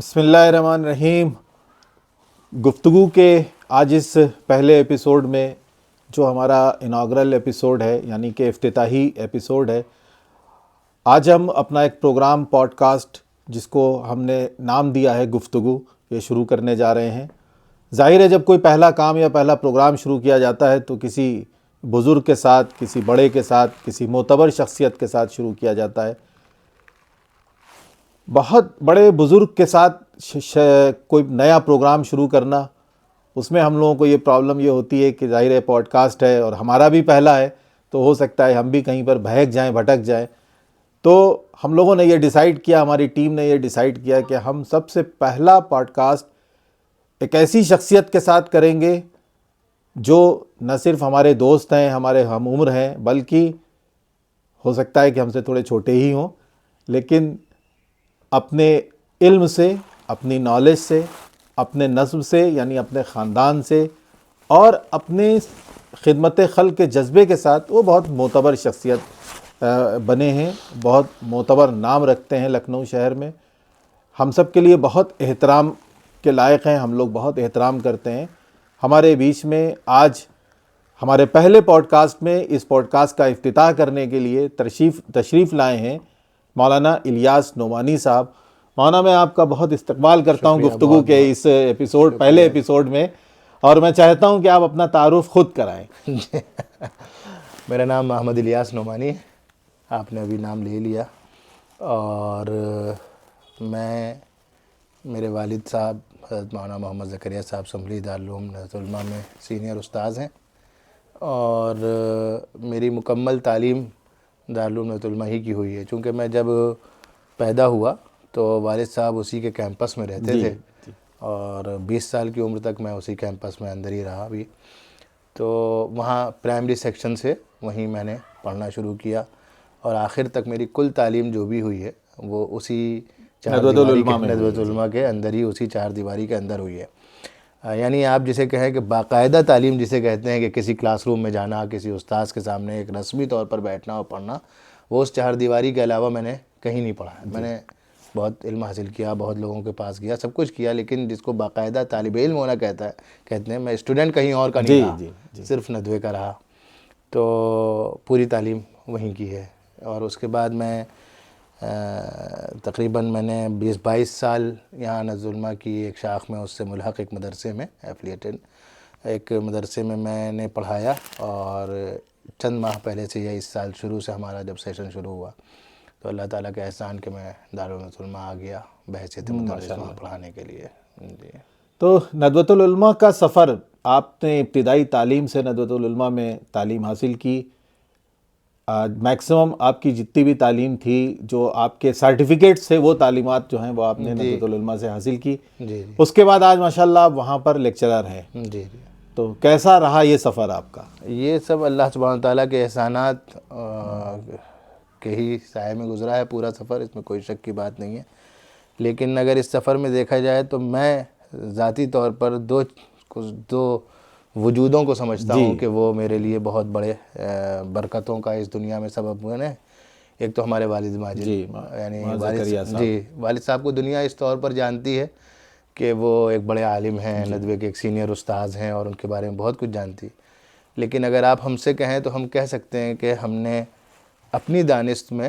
بسم اللہ الرحمن الرحیم. گفتگو کے آج اس پہلے ایپیسوڈ میں جو ہمارا اناگرل ایپیسوڈ ہے، یعنی کہ افتتاحی ایپیسوڈ ہے، آج ہم اپنا ایک پروگرام پوڈ کاسٹ جس کو ہم نے نام دیا ہے گفتگو، یہ شروع کرنے جا رہے ہیں. ظاہر ہے جب کوئی پہلا کام یا پہلا پروگرام شروع کیا جاتا ہے تو کسی بزرگ کے ساتھ، کسی بڑے کے ساتھ، کسی معتبر شخصیت کے ساتھ شروع کیا جاتا ہے. بہت بڑے بزرگ کے ساتھ کوئی نیا پروگرام شروع کرنا، اس میں ہم لوگوں کو یہ پرابلم یہ ہوتی ہے کہ ظاہر ہے پوڈ کاسٹ ہے اور ہمارا بھی پہلا ہے، تو ہو سکتا ہے ہم بھی کہیں پر بہک جائیں، بھٹک جائیں. تو ہم لوگوں نے یہ ڈیسائیڈ کیا، ہماری ٹیم نے یہ ڈیسائیڈ کیا کہ ہم سب سے پہلا پوڈ کاسٹ ایک ایسی شخصیت کے ساتھ کریں گے جو نہ صرف ہمارے دوست ہیں، ہمارے ہم عمر ہیں، بلکہ ہو سکتا ہے کہ ہم سے تھوڑے چھوٹے ہی ہوں، لیکن اپنے علم سے، اپنی نالج سے، اپنے نسب سے یعنی اپنے خاندان سے اور اپنے خدمت خلق کے جذبے کے ساتھ وہ بہت معتبر شخصیت بنے ہیں، بہت معتبر نام رکھتے ہیں لکھنؤ شہر میں. ہم سب کے لیے بہت احترام کے لائق ہیں، ہم لوگ بہت احترام کرتے ہیں. ہمارے بیچ میں آج ہمارے پہلے پوڈ کاسٹ میں اس پوڈ کاسٹ کا افتتاح کرنے کے لیے تشریف لائے ہیں مولانا الیاس نعمانی صاحب. مولانا میں آپ کا بہت استقبال کرتا ہوں گفتگو کے اس پہلے ایپیسوڈ میں، اور میں چاہتا ہوں کہ آپ اپنا تعارف خود کرائیں. میرا نام محمد الیاس نعمانی ہے، آپ نے ابھی نام لے لیا. اور میرے والد صاحب حضرت مولانا محمد زکریا صاحب شملی دارالعلوم نہضت العلماء میں سینئر استاذ ہیں، اور میری مکمل تعلیم دارالعلوم نہضت العلماء ہی کی ہوئی ہے. چونکہ میں جب پیدا ہوا تو والد صاحب اسی کے کیمپس میں رہتے تھے، اور 20 سال کی عمر تک میں اسی کیمپس میں اندر ہی رہا بھی. تو وہاں پرائمری سیکشن سے وہیں میں نے پڑھنا شروع کیا، اور آخر تک میری کل تعلیم جو بھی ہوئی ہے وہ اسی ندوۃ العلماء کے اندر ہی، اسی چار دیواری کے اندر ہوئی ہے. یعنی آپ جسے کہیں کہ باقاعدہ تعلیم جسے کہتے ہیں کہ کسی کلاس روم میں جانا، کسی استاذ کے سامنے ایک رسمی طور پر بیٹھنا اور پڑھنا، وہ اس چار دیواری کے علاوہ میں نے کہیں نہیں پڑھا. میں نے بہت علم حاصل کیا، بہت لوگوں کے پاس گیا، سب کچھ کیا، لیکن جس کو باقاعدہ طالب علم ہونا کہتے ہیں، میں اسٹوڈنٹ کہیں اور کا نہیں رہا، صرف ندوے کا رہا. تو پوری تعلیم وہیں کی ہے. اور اس کے بعد میں تقریباً میں نے 20-22 سال یہاں نہضت العلماء کی ایک شاخ میں، اس سے ملحق ایک مدرسے میں ایفلیٹڈ ایک مدرسے میں نے پڑھایا. اور چند ماہ پہلے سے یا اس سال شروع سے ہمارا جب سیشن شروع ہوا تو اللہ تعالیٰ کا احسان کہ میں دارالعلوم نہضت العلماء آ گیا بحیثیت مدرس وہاں پڑھانے کے لیے. جی. تو ندوۃ العلماء کا سفر، آپ نے ابتدائی تعلیم سے ندوۃ العلماء میں تعلیم حاصل کی. میکسیمم آپ کی جتنی بھی تعلیم تھی، جو آپ کے سرٹیفکیٹ سے، وہ تعلیمات جو ہیں وہ آپ نے ندوۃ العلماء سے حاصل کی. اس کے بعد آج ماشاءاللہ آپ وہاں پر لیکچرر ہیں. تو کیسا رہا یہ سفر آپ کا؟ یہ سب اللہ سبحانہ تعالیٰ کے احسانات کے ہی سائے میں گزرا ہے پورا سفر، اس میں کوئی شک کی بات نہیں ہے. لیکن اگر اس سفر میں دیکھا جائے تو میں ذاتی طور پر دو وجودوں کو سمجھتا ہوں کہ وہ میرے لیے بہت بڑے برکتوں کا اس دنیا میں سبب ہوئے ہیں. ایک تو ہمارے والد ماجد، یعنی والد صاحب کو دنیا اس طور پر جانتی ہے کہ وہ ایک بڑے عالم ہیں، ندوے کے ایک سینئر استاذ ہیں، اور ان کے بارے میں بہت کچھ جانتی. لیکن اگر آپ ہم سے کہیں تو ہم کہہ سکتے ہیں کہ ہم نے اپنی دانست میں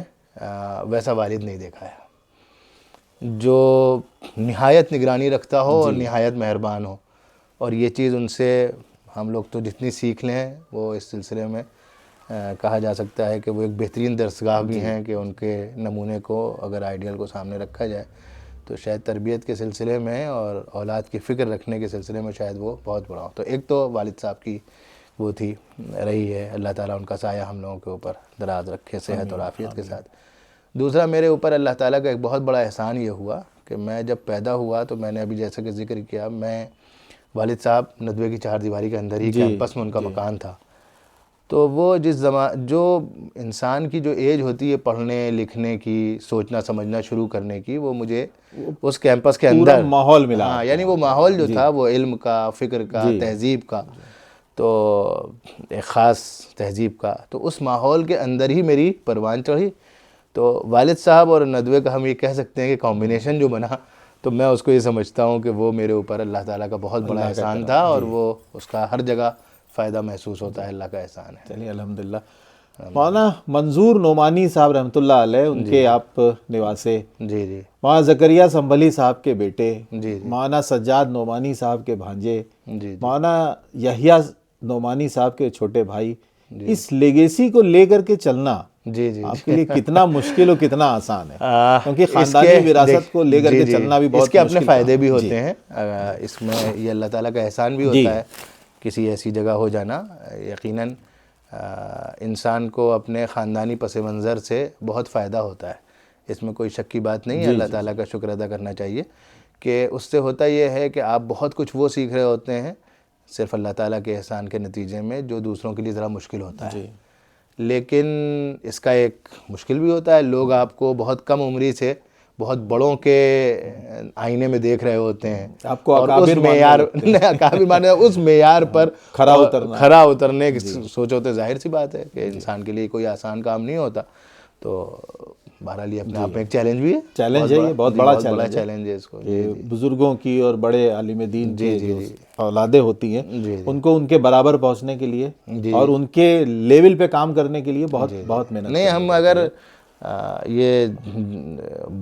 ویسا والد نہیں دیکھا ہے جو نہایت نگرانی رکھتا ہو اور نہایت مہربان ہو. اور یہ چیز ان سے ہم لوگ تو جتنی سیکھ لیں وہ اس سلسلے میں کہا جا سکتا ہے کہ وہ ایک بہترین درسگاہ بھی ہیں کہ ان کے نمونے کو اگر آئیڈیل کو سامنے رکھا جائے تو شاید تربیت کے سلسلے میں اور اولاد کی فکر رکھنے کے سلسلے میں شاید وہ بہت بڑا ہو. تو ایک تو والد صاحب کی وہ تھی رہی ہے، اللہ تعالیٰ ان کا سایہ ہم لوگوں کے اوپر دراز رکھے صحت اور عافیت کے ساتھ. دوسرا، میرے اوپر اللہ تعالیٰ کا ایک بہت بڑا احسان یہ ہوا کہ میں جب پیدا ہوا تو میں نے ابھی جیسا کہ ذکر کیا، میں والد صاحب ندوے کی چار دیواری کے اندر ہی کیمپس میں ان کا مکان تھا. تو وہ جو انسان کی جو ایج ہوتی ہے پڑھنے لکھنے کی، سوچنا سمجھنا شروع کرنے کی، وہ مجھے اس کیمپس کے اندر ماحول ملا. ہاں، یعنی وہ ماحول جو تھا وہ علم کا، فکر کا، تہذیب کا، تو ایک خاص تہذیب کا، تو اس ماحول کے اندر ہی میری پروان چڑھی. تو والد صاحب اور ندوے کا ہم یہ کہہ سکتے ہیں کہ کمبینیشن جو بنا تو میں اس کو یہ سمجھتا ہوں کہ وہ میرے اوپر اللہ تعالیٰ کا بہت بڑا احسان تھا، اور وہ اس کا ہر جگہ فائدہ محسوس ہوتا ہے، اللہ کا احسان ہے۔ چلیے الحمدللہ۔ مولانا منظور نعمانی صاحب رحمۃ اللہ علیہ، ان کے آپ نواسے، جی جی مولانا زکریا سنبھلی صاحب کے بیٹے، جی مولانا سجاد نعمانی صاحب کے بھانجے، جی مولانا یحییٰ نعمانی صاحب کے چھوٹے بھائی، اس لیگیسی کو لے کر کے چلنا جی جی آپ کے لیے کتنا مشکل اور کتنا آسان ہے؟ کیونکہ اس خاندانی کے وراثت کو لے کر جی کے جی چلنا بھی اس بہت کے اپنے مشکل فائدے کام بھی ہے۔ ہوتے ہیں، اس میں یہ اللہ تعالیٰ کا احسان بھی ہوتا ہے کسی ایسی جگہ ہو جانا۔ یقیناً انسان کو اپنے خاندانی پس منظر سے بہت فائدہ ہوتا ہے، اس میں کوئی شک کی بات نہیں ہے۔ اللہ تعالیٰ کا شکر ادا کرنا چاہیے کہ اس سے ہوتا یہ ہے کہ آپ بہت کچھ وہ سیکھ رہے ہوتے ہیں صرف اللہ تعالیٰ کے احسان کے نتیجے میں، جو دوسروں کے لیے ذرا مشکل ہوتا ہے۔ لیکن اس کا ایک مشکل بھی ہوتا ہے، لوگ آپ کو بہت کم عمری سے بہت بڑوں کے آئینے میں دیکھ رہے ہوتے ہیں، آپ کو اور اس اکابر معیار اکابر مانے اس معیار پر کھرا اترنے کی سوچ ہوتے۔ ظاہر سی بات ہے کہ انسان کے لیے کوئی آسان کام نہیں ہوتا، تو بہرحال یہ اپنے آپ میں ایک چیلنج بھی ہے، چیلنج ہے، یہ بہت بڑا چیلنج ہے اس کو۔ بزرگوں کی اور بڑے عالم دین کی جو اولادیں ہوتی ہیں ان کو ان کے برابر پہنچنے کے لیے اور ان کے لیول پہ کام کرنے کے لیے بہت بہت محنت نہیں، ہم اگر یہ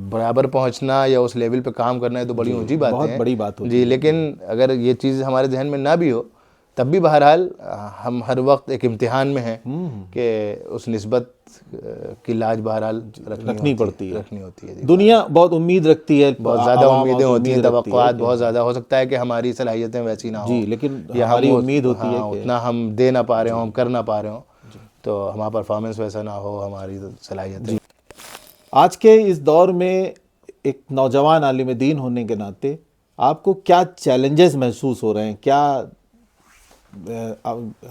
برابر پہنچنا یا اس لیول پہ کام کرنا ہے تو بڑی اونچی بات ہے، بہت بڑی بات ہوتی جی، لیکن اگر یہ چیز ہمارے ذہن میں نہ بھی ہو تب بھی بہرحال ہم ہر وقت ایک امتحان میں ہیں کہ اس نسبت کی لاج بہرحال رکھنی پڑتی ہے، رکھنی ہوتی ہے۔ دنیا بہت امید رکھتی ہے، بہت زیادہ امیدیں ہوتی ہیں، توقعات بہت زیادہ، ہو سکتا ہے کہ ہماری صلاحیتیں ویسی نہ ہوں، لیکن یا ہماری امید ہوتی ہے کہ اتنا ہم دے نہ پا رہے ہوں، ہم کر نہ پا رہے ہوں، تو ہمارا پرفارمنس ویسا نہ ہو، ہماری صلاحیتیں۔ آج کے اس دور میں ایک نوجوان عالم دین ہونے کے ناطے آپ کو کیا چیلنجز محسوس ہو رہے ہیں؟ کیا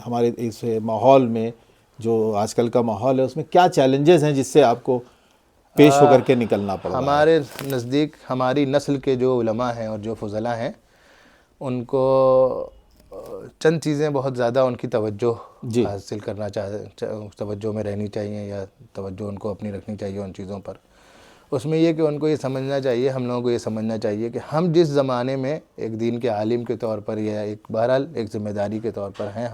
ہمارے اس ماحول میں جو آج کل کا ماحول ہے اس میں کیا چیلنجز ہیں جس سے آپ کو پیش ہو کر کے نکلنا پڑ رہا ہے؟ ہمارے نزدیک ہماری نسل کے جو علماء ہیں اور جو فضلاء ہیں، ان کو چند چیزیں بہت زیادہ ان کی توجہ حاصل کرنا توجہ میں رہنی چاہیے، یا توجہ ان کو اپنی رکھنی چاہیے ان چیزوں پر۔ اس میں یہ کہ ان کو یہ سمجھنا چاہیے، ہم لوگوں کو یہ سمجھنا چاہیے کہ ہم جس زمانے میں ایک دین کے عالم کے طور پر یا ایک بہرحال ایک ذمہ داری کے طور پر ہیں،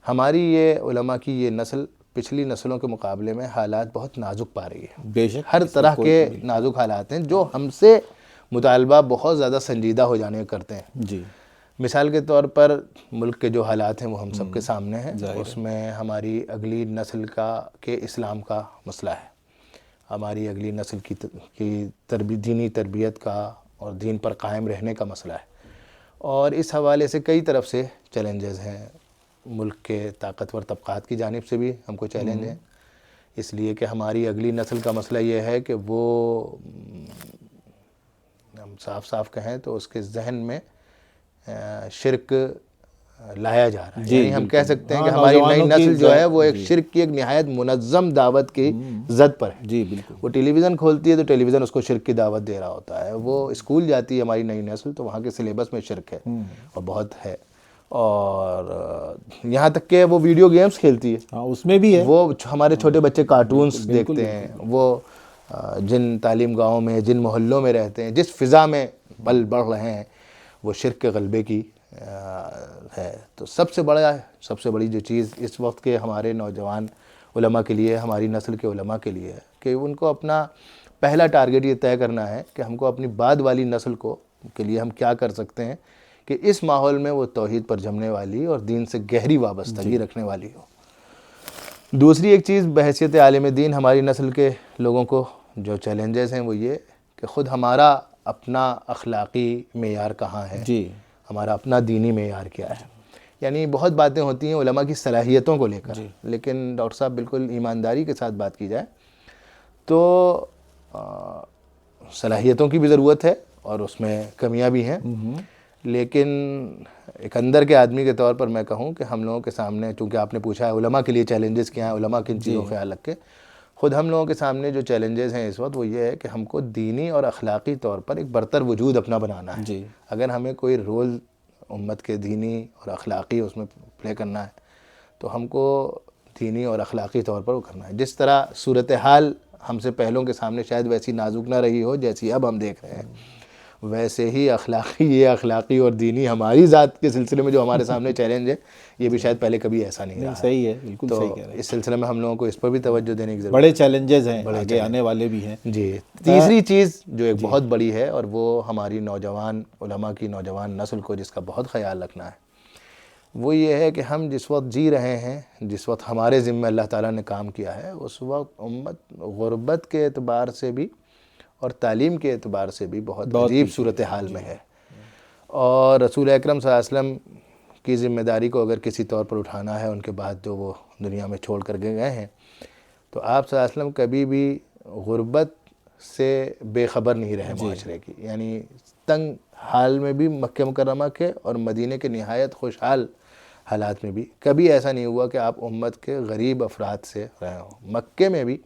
ہماری یہ علماء کی یہ نسل پچھلی نسلوں کے مقابلے میں حالات بہت نازک پا رہی ہے، بے شک ہر طرح کے نازک حالات ہیں جو ہم سے مطالبہ بہت زیادہ سنجیدہ ہو جانے کرتے ہیں۔ جی، مثال کے طور پر ملک کے جو حالات ہیں وہ ہم سب کے سامنے ہیں، اس میں ہماری اگلی نسل کے اسلام کا مسئلہ ہے، ہماری اگلی نسل کی دینی تربیت کا اور دین پر قائم رہنے کا مسئلہ ہے، اور اس حوالے سے کئی طرف سے چیلنجز ہیں۔ ملک کے طاقتور طبقات کی جانب سے بھی ہم کو چیلنج ہیں، اس لیے کہ ہماری اگلی نسل کا مسئلہ یہ ہے کہ وہ، ہم صاف کہیں تو اس کے ذہن میں شرک لایا جا رہا ہے، یعنی ہم کہہ سکتے ہیں کہ ہماری نئی نسل جو ہے وہ ایک شرک کی ایک نہایت منظم دعوت کی زد پر ہے۔ جی بالکل، وہ ٹیلی ویژن کھولتی ہے تو ٹیلی ویژن اس کو شرک کی دعوت دے رہا ہوتا ہے، وہ اسکول جاتی ہے ہماری نئی نسل تو وہاں کے سلیبس میں شرک ہے اور بہت ہے، اور یہاں تک کہ وہ ویڈیو گیمز کھیلتی ہے، ہاں اس میں بھی ہے، وہ ہمارے چھوٹے بچے کارٹونز دیکھتے ہیں، وہ جن تعلیم گاہوں میں، جن محلوں میں رہتے ہیں، جس فضا میں پل بڑھ رہے ہیں، وہ شرک کے غلبے کی ہے۔ تو سب سے بڑی جو چیز اس وقت کے ہمارے نوجوان علماء کے لیے، ہماری نسل کے علماء کے لیے ہے کہ ان کو اپنا پہلا ٹارگٹ یہ طے کرنا ہے کہ ہم کو اپنی بعد والی نسل کے لیے ہم کیا کر سکتے ہیں کہ اس ماحول میں وہ توحید پر جمنے والی اور دین سے گہری وابستگی رکھنے والی ہو۔ دوسری ایک چیز بحیثیت عالم دین ہماری نسل کے لوگوں کو جو چیلنجز ہیں وہ یہ کہ خود ہمارا اپنا اخلاقی معیار کہاں ہے، جی، ہمارا اپنا دینی معیار کیا ہے۔ یعنی بہت باتیں ہوتی ہیں علماء کی صلاحیتوں کو لے کر، لیکن ڈاکٹر صاحب بالکل ایمانداری کے ساتھ بات کی جائے تو صلاحیتوں کی بھی ضرورت ہے اور اس میں کمیاں بھی ہیں، لیکن ایک اندر کے آدمی کے طور پر میں کہوں کہ ہم لوگوں کے سامنے، چونکہ آپ نے پوچھا ہے علماء کے لیے چیلنجز کیا ہیں، علماء کن چیزوں کا خیال رکھ کے، خود ہم لوگوں کے سامنے جو چیلنجز ہیں اس وقت وہ یہ ہے کہ ہم کو دینی اور اخلاقی طور پر ایک برتر وجود اپنا بنانا ہے۔ جی، اگر ہمیں کوئی رول امت کے دینی اور اخلاقی اس میں پلے کرنا ہے تو ہم کو دینی اور اخلاقی طور پر وہ کرنا ہے۔ جس طرح صورتحال ہم سے پہلوں کے سامنے شاید ویسی نازک نہ رہی ہو جیسی اب ہم دیکھ رہے ہیں، ویسے ہی اخلاقی اور دینی ہماری ذات کے سلسلے میں جو ہمارے سامنے چیلنج ہے، یہ بھی شاید پہلے کبھی ایسا نہیں رہا ہے۔ صحیح ہے، بالکل صحیح کہہ رہے ہیں، اس سلسلے میں ہم لوگوں کو اس پر بھی توجہ دینے کی ضرورت بڑے چیلنجز ہیں، آگے آنے والے بھی ہیں۔ جی۔ تیسری چیز جو ایک بہت بڑی ہے، اور وہ ہماری نوجوان علماء کی نوجوان نسل کو جس کا بہت خیال رکھنا ہے، وہ یہ ہے کہ ہم جس وقت جی رہے ہیں، جس وقت ہمارے ذمہ اللہ تعالیٰ نے کام کیا ہے، اس وقت امت غربت کے اعتبار سے بھی اور تعلیم کے اعتبار سے بھی بہت عجیب صورتحال میں ہے۔ اور رسول اکرم صلی اللہ علیہ وسلم کی ذمہ داری کو اگر کسی طور پر اٹھانا ہے، ان کے بعد جو وہ دنیا میں چھوڑ کر کے گئے ہیں، تو آپ صلی اللہ علیہ وسلم کبھی بھی غربت سے بے خبر نہیں رہے معاشرے کی، یعنی تنگ حال میں بھی مکہ مکرمہ کے اور مدینہ کے نہایت خوشحال حالات میں بھی کبھی ایسا نہیں ہوا کہ آپ امت کے غریب افراد سے رہے ہوں۔ مکے میں بھی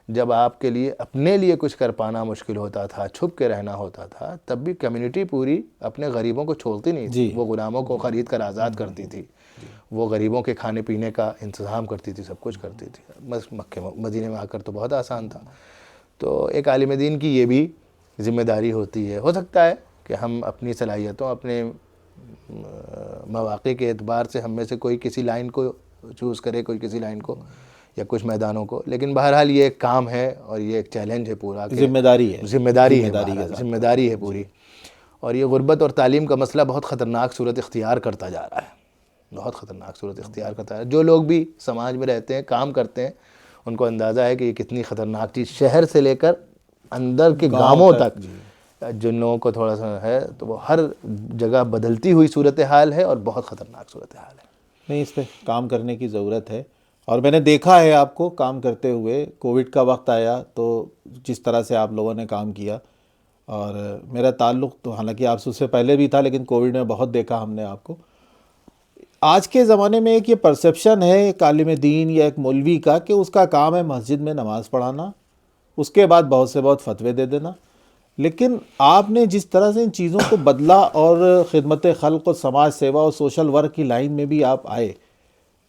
جب آپ کے لیے اپنے لیے کچھ کر پانا مشکل ہوتا تھا، چھپ کے رہنا ہوتا تھا، تب بھی کمیونٹی پوری اپنے غریبوں کو چھوڑتی نہیں تھی، وہ غلاموں کو خرید کر آزاد کرتی تھی، وہ غریبوں کے کھانے پینے کا انتظام کرتی تھی، سب کچھ کرتی تھی۔ بس مکہ مدینے میں آ کر تو بہت آسان تھا۔ تو ایک عالم دین کی یہ بھی ذمہ داری ہوتی ہے۔ ہو سکتا ہے کہ ہم اپنی صلاحیتوں، اپنے مواقع کے اعتبار سے ہم میں سے کوئی کسی لائن کو چوز کرے، کوئی کسی لائن کو یا کچھ میدانوں کو، لیکن بہرحال یہ ایک کام ہے اور یہ ایک چیلنج ہے پورا، ذمہ داری ہے، ذمہ داری ہے پوری۔ اور یہ غربت اور تعلیم کا مسئلہ بہت خطرناک صورت اختیار کرتا جا رہا ہے، بہت خطرناک صورت اختیار کرتا ہے۔ جو لوگ بھی سماج میں رہتے ہیں، کام کرتے ہیں، ان کو اندازہ ہے کہ یہ کتنی خطرناک چیز، شہر سے لے کر اندر کے گاؤں تک جن لوگوں کو تھوڑا سا ہے، تو وہ ہر جگہ بدلتی ہوئی صورتحال ہے اور بہت خطرناک صورتحال ہے۔ نہیں، اس پہ کام کرنے کی ضرورت ہے، اور میں نے دیکھا ہے آپ کو کام کرتے ہوئے۔ کووڈ کا وقت آیا تو جس طرح سے آپ لوگوں نے کام کیا، اور میرا تعلق تو حالانکہ آپ سے اس سے پہلے بھی تھا، لیکن کووڈ میں بہت دیکھا ہم نے آپ کو۔ آج کے زمانے میں ایک یہ پرسیپشن ہے ایک عالم دین یا ایک مولوی کا کہ اس کا کام ہے مسجد میں نماز پڑھانا، اس کے بعد بہت سے بہت فتوے دے دینا۔ لیکن آپ نے جس طرح سے ان چیزوں کو بدلا اور خدمت خلق و سماج سیوا اور سوشل ورک کی لائن میں بھی آپ آئے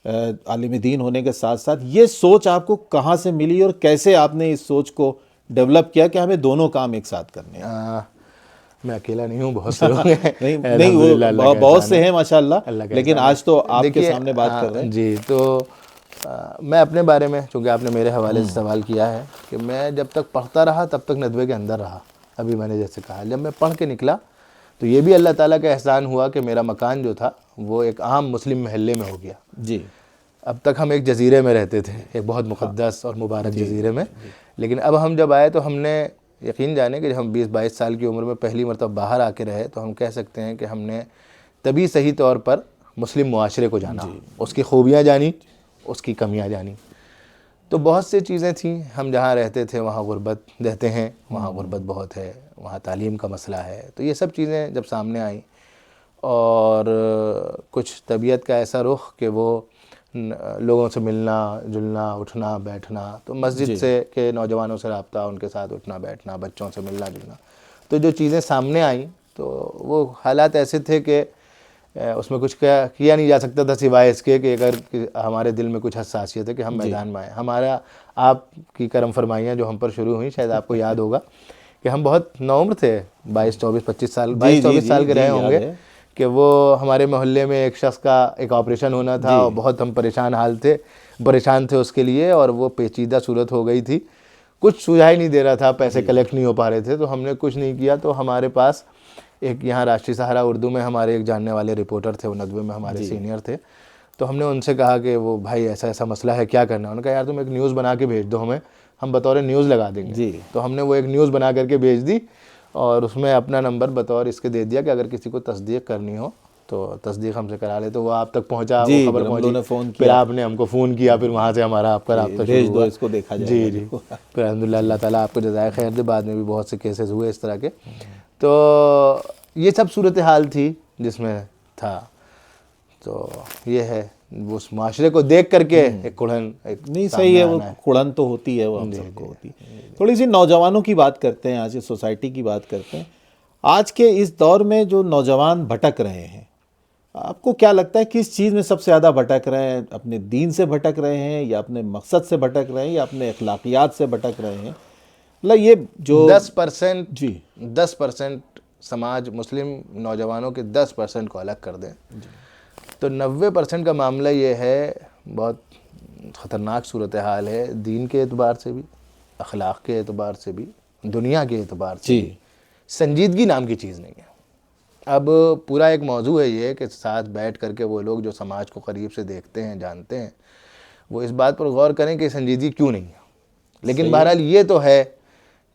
عالم دین ہونے کے ساتھ ساتھ، یہ سوچ آپ کو کہاں سے ملی اور کیسے آپ نے اس سوچ کو ڈیولپ کیا کہ ہمیں دونوں کام ایک ساتھ کرنے ہیں؟ میں اکیلا نہیں ہوں، بہت سے لوگ ہیں، نہیں وہ بہت سے ہیں ماشاءاللہ، لیکن آج تو آپ کے سامنے بات کر رہے ہیں۔ جی، تو میں اپنے بارے میں، چونکہ آپ نے میرے حوالے سے سوال کیا ہے، کہ میں جب تک پڑھتا رہا تب تک ندوے کے اندر رہا۔ ابھی میں نے جیسے کہا، جب میں پڑھ کے نکلا تو یہ بھی اللہ تعالیٰ کا احسان ہوا کہ میرا مکان جو تھا وہ ایک عام مسلم محلے میں ہو گیا۔ جی، اب تک ہم ایک جزیرے میں رہتے تھے، ایک بہت مقدس اور مبارک جزیرے میں، لیکن اب ہم جب آئے تو ہم نے یقین جانے کہ جب ہم 20-22 سال کی عمر میں پہلی مرتبہ باہر آ کے رہے، تو ہم کہہ سکتے ہیں کہ ہم نے تبھی صحیح طور پر مسلم معاشرے کو جانا، اس کی خوبیاں جانی، اس کی کمیاں جانی۔ تو بہت سی چیزیں تھیں، ہم جہاں رہتے تھے وہاں غربت، رہتے ہیں وہاں غربت بہت ہے، وہاں تعلیم کا مسئلہ ہے، تو یہ سب چیزیں جب سامنے آئیں، اور کچھ طبیعت کا ایسا رخ کہ وہ لوگوں سے ملنا جلنا، اٹھنا بیٹھنا، تو مسجد سے کے نوجوانوں سے رابطہ، ان کے ساتھ اٹھنا بیٹھنا، بچوں سے ملنا جلنا، تو جو چیزیں سامنے آئیں تو وہ حالات ایسے تھے کہ اس میں کچھ کیا نہیں جا سکتا تھا سوائے اس کے کہ اگر ہمارے دل میں کچھ حساسیت ہے کہ ہم میدان میں آئیں۔ ہمارا آپ کی کرم فرمائیاں جو ہم پر شروع ہوئیں، شاید آپ کو یاد ہوگا کہ ہم بہت نوعمر تھے، 22-24-25 سال، 22-24 سال کے رہے ہوں گے، کہ وہ ہمارے محلے میں ایک شخص کا ایک آپریشن ہونا تھا، اور بہت ہم پریشان تھے اس کے لیے، اور وہ پیچیدہ صورت ہو گئی تھی، کچھ سجھائی نہیں دے رہا تھا، پیسے کلیکٹ نہیں ہو پا رہے تھے، تو ہم نے کچھ نہیں کیا۔ تو ہمارے پاس ایک یہاں راشٹری سہارا اردو میں ہمارے ایک جاننے والے رپورٹر تھے، وہ ندوے میں ہمارے سینئر تھے، تو ہم نے ان سے کہا کہ وہ بھائی ایسا ایسا مسئلہ ہے، کیا کرنا ہے؟ انہوں نے کہا یار تم ایک نیوز بنا کے بھیج دو ہمیں، ہم بطور نیوز لگا دیں گے۔ تو ہم نے وہ ایک نیوز بنا کر کے بھیج دی، اور اس میں اپنا نمبر بطور اس کے دے دیا کہ اگر کسی کو تصدیق کرنی ہو تو تصدیق ہم سے کرا لے، تو وہ آپ تک پہنچا، وہ خبر پہنچی، پھر آپ نے ہم کو فون کیا، پھر وہاں سے ہمارا آپ کا رابطہ شروع ہوا، اس کو دیکھا جائے۔ جی جی، پھر الحمدللہ اللہ تعالیٰ آپ کو جزائے خیر دے، بعد میں بھی بہت سے کیسز ہوئے اس طرح کے۔ تو یہ سب صورتحال تھی جس میں تھا، تو یہ ہے اس معاشرے کو دیکھ کر کے ایک کڑھن، نہیں صحیح ہے، وہ کڑھن تو ہوتی ہے، وہ ہم سب کو ہوتی ہے۔ تھوڑی سی نوجوانوں کی بات کرتے ہیں، آج کی سوسائٹی کی بات کرتے ہیں۔ آج کے اس دور میں جو نوجوان بھٹک رہے ہیں، آپ کو کیا لگتا ہے کس چیز میں سب سے زیادہ بھٹک رہے ہیں؟ اپنے دین سے بھٹک رہے ہیں، یا اپنے مقصد سے بھٹک رہے ہیں، یا اپنے اخلاقیات سے بھٹک رہے ہیں؟ مطلب یہ جو 10% سماج مسلم نوجوانوں کے 10% کو الگ کر دیں تو 90% کا معاملہ یہ ہے، بہت خطرناک صورتحال ہے، دین کے اعتبار سے بھی، اخلاق کے اعتبار سے بھی، دنیا کے اعتبار سے بھی سنجیدگی نام کی چیز نہیں ہے۔ اب پورا ایک موضوع ہے یہ کہ ساتھ بیٹھ کر کے وہ لوگ جو سماج کو قریب سے دیکھتے ہیں، جانتے ہیں، وہ اس بات پر غور کریں کہ سنجیدگی کیوں نہیں ہے۔ لیکن بہرحال یہ تو ہے،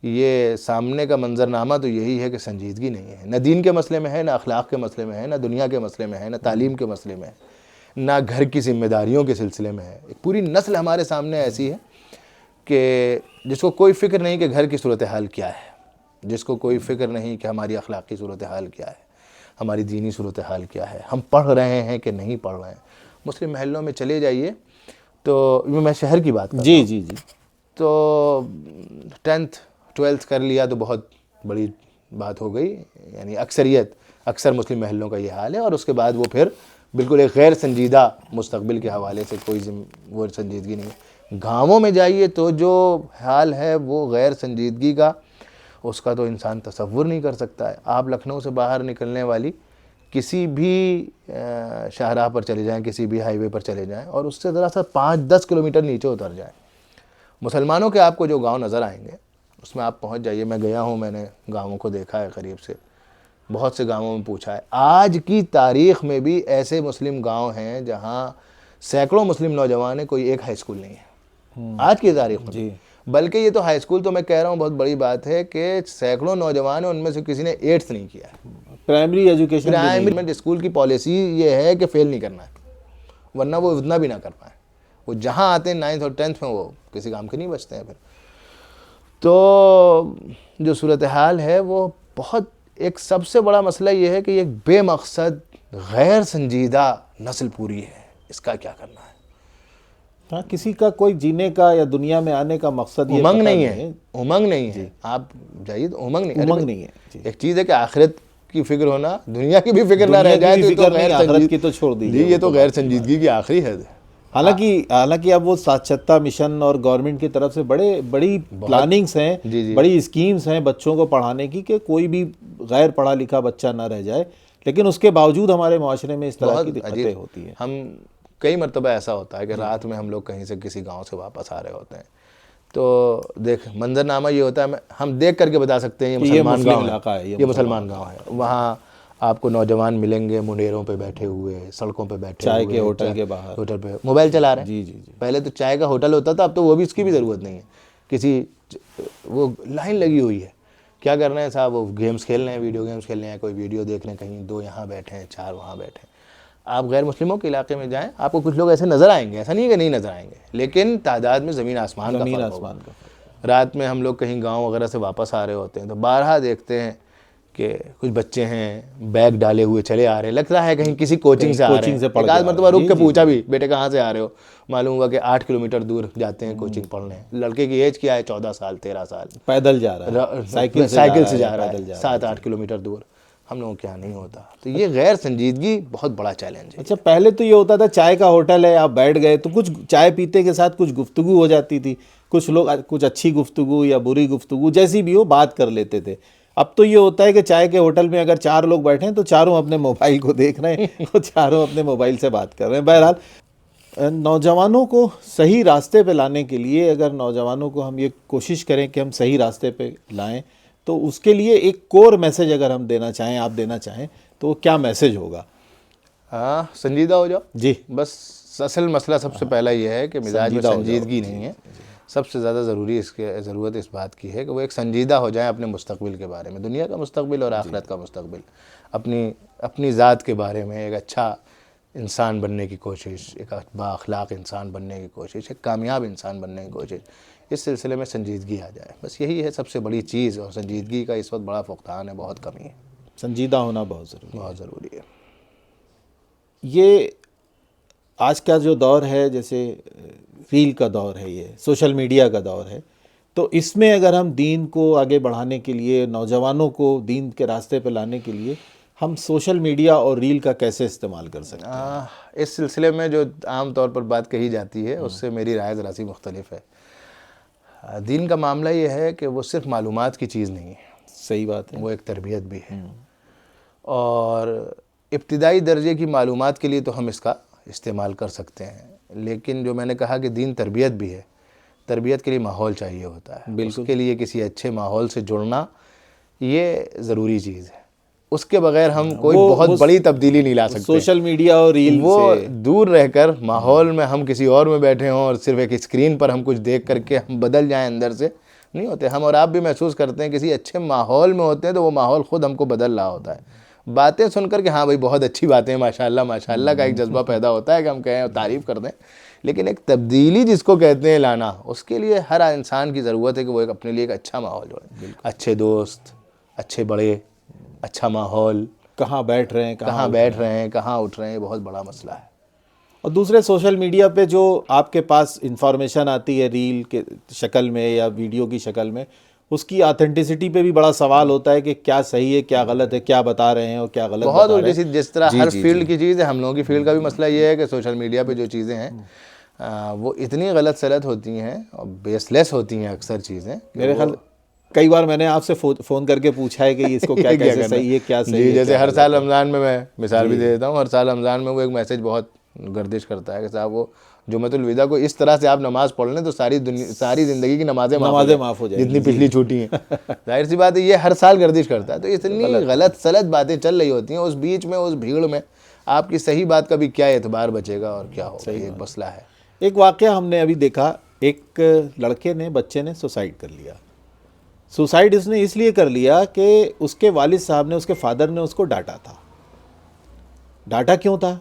یہ سامنے کا منظرنامہ تو یہی ہے کہ سنجیدگی نہیں ہے، نہ دین کے مسئلے میں ہے، نہ اخلاق کے مسئلے میں ہے، نہ دنیا کے مسئلے میں ہے، نہ تعلیم کے مسئلے میں ہے، نہ گھر کی ذمہ داریوں کے سلسلے میں ہے۔ ایک پوری نسل ہمارے سامنے ایسی ہے کہ جس کو کوئی فکر نہیں کہ گھر کی صورتحال کیا ہے، جس کو کوئی فکر نہیں کہ ہماری اخلاقی صورتحال کیا ہے، ہماری دینی صورتحال کیا ہے، ہم پڑھ رہے ہیں کہ نہیں پڑھ رہے ہیں۔ مسلم محلوں میں چلے جائیے تو میں شہر کی بات کر رہا ہوں، جی تو 10th 12th کر لیا تو بہت بڑی بات ہو گئی، یعنی اکثر مسلم محلوں کا یہ حال ہے، اور اس کے بعد وہ پھر بالکل ایک غیر سنجیدہ مستقبل کے حوالے سے کوئی وہ سنجیدگی نہیں ہے۔ گاؤں میں جائیے تو جو حال ہے وہ غیر سنجیدگی کا، اس کا تو انسان تصور نہیں کر سکتا ہے۔ آپ لکھنؤ سے باہر نکلنے والی کسی بھی شاہراہ پر چلے جائیں، کسی بھی ہائی وے پر چلے جائیں، اور اس سے ذرا سا 5-10 کلومیٹر نیچے اتر جائیں، مسلمانوں کے آپ کو جو گاؤں نظر آئیں گے اس میں آپ پہنچ جائیے۔ میں گیا ہوں، میں نے گاؤں کو دیکھا ہے قریب سے، بہت سے گاؤں میں پوچھا ہے۔ آج کی تاریخ میں بھی ایسے مسلم گاؤں ہیں جہاں سینکڑوں مسلم نوجوان ہیں، کوئی ایک ہائی اسکول نہیں ہے آج کی تاریخ میں۔ بلکہ یہ تو ہائی اسکول تو میں کہہ رہا ہوں بہت بڑی بات ہے کہ سینکڑوں نوجوان ہیں، ان میں سے کسی نے 8th نہیں کیا ہے۔ پرائمری ایجوکیشن پرائمری اسکول کی پالیسی یہ ہے کہ فیل نہیں کرنا ہے، ورنہ وہ اتنا بھی نہ کر پائیں۔ وہ جہاں آتے ہیں 9th اور 10th میں وہ کسی کام کے نہیں بچتے ہیں پھر۔ تو جو صورتحال ہے وہ بہت، ایک سب سے بڑا مسئلہ یہ ہے کہ یہ بے مقصد غیر سنجیدہ نسل پوری ہے، اس کا کیا کرنا ہے؟ ہاں، کسی کا کوئی جینے کا یا دنیا میں آنے کا مقصد یہ امنگ نہیں ہے، امنگ نہیں ہے۔ آپ جائیے تو امنگ نہیں ہے۔ ایک چیز ہے کہ آخرت کی فکر ہونا، دنیا کی بھی فکر نہ رہ جائے تو آخرت کی تو چھوڑ دیجیے، یہ تو غیر سنجیدگی کی آخری حد ہے۔ حالانکہ اب وہ ساتھ مشن اور گورنمنٹ کی طرف سے بڑی پلاننگز ہیں، بڑی اسکیمز ہیں بچوں کو پڑھانے کی کہ کوئی بھی غیر پڑھا لکھا بچہ نہ رہ جائے، لیکن اس کے باوجود ہمارے معاشرے میں اس طرح کی دقتیں ہوتی ہیں۔ ہم کئی مرتبہ ایسا ہوتا ہے کہ رات میں ہم لوگ کہیں سے کسی گاؤں سے واپس آ رہے ہوتے ہیں تو دیکھ منظرنامہ یہ ہوتا ہے، ہم دیکھ کر کے بتا سکتے ہیں یہ مسلمان گاؤں ہے، یہ مسلمان گاؤں ہے۔ وہاں آپ کو نوجوان ملیں گے منڈیروں پہ بیٹھے ہوئے، سڑکوں پہ بیٹھے ہوئے، چائے کے ہوٹل کے باہر، ہوٹل پہ موبائل چلا رہے ہیں۔ پہلے تو چائے کا ہوٹل ہوتا تھا، اب تو وہ بھی اس کی بھی ضرورت نہیں ہے۔ کسی وہ لائن لگی ہوئی ہے، کیا کر رہے ہیں صاحب؟ وہ گیمز کھیل رہے ہیں، ویڈیو گیمز کھیل رہے ہیں، کوئی ویڈیو دیکھ رہے ہیں، کہیں 2 یہاں بیٹھے ہیں، 4 وہاں بیٹھے ہیں۔ آپ غیر مسلموں کے علاقے میں جائیں، آپ کو کچھ لوگ ایسے نظر آئیں گے، ایسا نہیں کہ نہیں نظر آئیں گے، لیکن تعداد میں زمین آسمان کا فرق ہوگا۔ رات میں ہم لوگ کہیں گاؤں وغیرہ سے واپس آ رہے ہوتے ہیں تو بارہا دیکھتے ہیں کہ کچھ بچے ہیں بیگ ڈالے ہوئے چلے آ رہے ہیں، لگتا ہے کہیں کسی کوچنگ سے آ رہے ہیں۔ ایک آدھ مرتبہ رک کے پوچھا بھی، بیٹے کہاں سے آ رہے ہو؟ معلوم ہوا کہ 8 کلومیٹر دور جاتے ہیں کوچنگ پڑھنے۔ لڑکے کی ایج کیا ہے؟ 14 سال 13 سال، پیدل جا رہا ہے، سائیکل سے جا رہا ہے 7-8 کلومیٹر دور۔ ہم لوگوں کیا نہیں ہوتا؟ تو یہ غیر سنجیدگی بہت بڑا چیلنج ہے۔ اچھا، پہلے تو یہ ہوتا تھا چائے کا ہوٹل ہے، آپ بیٹھ گئے تو کچھ چائے پیتے کے ساتھ کچھ گفتگو ہو جاتی تھی، کچھ لوگ کچھ اچھی گفتگو یا بری گفتگو جیسی بھی ہو بات کر لیتے تھے۔ اب تو یہ ہوتا ہے کہ چائے کے ہوٹل میں اگر 4 لوگ بیٹھے ہیں تو چاروں اپنے موبائل کو دیکھ رہے ہیں اور چاروں اپنے موبائل سے بات کر رہے ہیں۔ بہرحال نوجوانوں کو صحیح راستے پہ لانے کے لیے اگر نوجوانوں کو ہم یہ کوشش کریں کہ ہم صحیح راستے پہ لائیں تو اس کے لیے ایک کور میسج اگر ہم دینا چاہیں، آپ دینا چاہیں تو وہ کیا میسج ہوگا؟ ہاں، سنجیدہ ہو جاؤ جی، بس اصل مسئلہ سب سے پہلا یہ ہے کہ مزاج میں سنجیدگی نہیں ہے۔ سب سے زیادہ ضرورت اس بات کی ہے کہ وہ ایک سنجیدہ ہو جائیں اپنے مستقبل کے بارے میں، دنیا کا مستقبل اور آخرت کا مستقبل، اپنی ذات کے بارے میں ایک اچھا انسان بننے کی کوشش، ایک با اخلاق انسان بننے کی کوشش، ایک کامیاب انسان بننے کی کوشش، اس سلسلے میں سنجیدگی آ جائے، بس یہی ہے سب سے بڑی چیز۔ اور سنجیدگی کا اس وقت بڑا فقدان ہے، بہت کمی ہے، سنجیدہ ہونا بہت ضروری ہے، بہت ضروری ہے۔ یہ آج کا جو دور ہے، جیسے ریل کا دور ہے، یہ سوشل میڈیا کا دور ہے، تو اس میں اگر ہم دین کو آگے بڑھانے کے لیے، نوجوانوں کو دین کے راستے پہ لانے کے لیے ہم سوشل میڈیا اور ریل کا کیسے استعمال کر سکتے ہیں؟ اس سلسلے میں جو عام طور پر بات کہی جاتی ہے اس سے میری رائے ذرا سی مختلف ہے۔ دین کا معاملہ یہ ہے کہ وہ صرف معلومات کی چیز نہیں ہے، صحیح بات ہے. وہ ایک تربیت بھی ہے. اور ابتدائی درجے کی معلومات کے لیے تو ہم اس کا استعمال کر سکتے ہیں، لیکن جو میں نے کہا کہ دین تربیت بھی ہے، تربیت کے لیے ماحول چاہیے ہوتا ہے. اس کے لیے کسی اچھے ماحول سے جڑنا یہ ضروری چیز ہے. اس کے بغیر ہم کوئی بہت بڑی تبدیلی نہیں لا سکتے. سوشل میڈیا اور ریل وہ سے دور رہ کر ماحول میں ہم کسی اور میں بیٹھے ہوں اور صرف ایک اسکرین پر ہم کچھ دیکھ کر کے ہم بدل جائیں اندر سے، نہیں ہوتے. ہم اور آپ بھی محسوس کرتے ہیں کسی اچھے ماحول میں ہوتے ہیں تو وہ ماحول خود ہم کو بدل رہا ہوتا ہے. باتیں سن کر کہ ہاں بھائی بہت اچھی باتیں ہیں، ماشاء اللہ کا ایک جذبہ پیدا ہوتا ہے کہ ہم کہیں اور تعریف کر دیں، لیکن ایک تبدیلی جس کو کہتے ہیں لانا، اس کے لیے ہر انسان کی ضرورت ہے کہ وہ ایک اپنے لیے ایک اچھا ماحول جوڑے. اچھے دوست، اچھے بڑے، اچھا ماحول، کہاں بیٹھ رہے ہیں، کہاں بیٹھ رہے ہیں، کہاں اٹھ رہے ہیں، بہت بڑا مسئلہ ہے. اور دوسرے سوشل میڈیا پہ جو آپ کے پاس انفارمیشن آتی ہے ریل کے شکل میں یا ویڈیو کی شکل میں، اس کی آتھینٹسٹی پہ بھی بڑا سوال ہوتا ہے کہ کیا صحیح ہے، کیا غلط ہے، کیا بتا رہے ہیں اور کیا غلط بہت بتا رہے الٹی ہیں. جس طرح ہر فیلڈ کی چیز ہے، ہم لوگوں کی فیلڈ کا بھی مسئلہ یہ ہے کہ سوشل میڈیا پہ جو چیزیں ہیں وہ اتنی غلط سلط ہوتی ہیں اور بیس لیس ہوتی ہیں اکثر چیزیں. میرے خیال کئی بار میں نے آپ سے فون کر کے پوچھا ہے کہ اس کو کیا کیسے صحیح ہے، کیا صحیح ہے. جیسے ہر سال رمضان میں مثال بھی دے دیتا ہوں، ہر سال رمضان میں وہ ایک میسج بہت گردش کرتا ہے کہ صاحب وہ جمعۃ الوداع کو اس طرح سے آپ نماز پڑھ لیں تو ساری زندگی کی نمازیں معاف ہو جائیں، جتنی پچھلی چھوٹی ہیں. ظاہر سی بات ہے یہ ہر سال گردش کرتا ہے. تو اتنی غلط سلط باتیں چل رہی ہوتی ہیں، اس بیچ میں اس بھیڑ میں آپ کی صحیح بات کا بھی کیا اعتبار بچے گا اور کیا ہوگا. یہ ایک مسئلہ ہے. ایک واقعہ ہم نے ابھی دیکھا، ایک بچے نے سوسائڈ کر لیا. سوسائڈ اس نے اس لیے کر لیا کہ اس کے والد صاحب نے، اس کے فادر نے اس کو ڈانٹا تھا. ڈانٹا کیوں تھا؟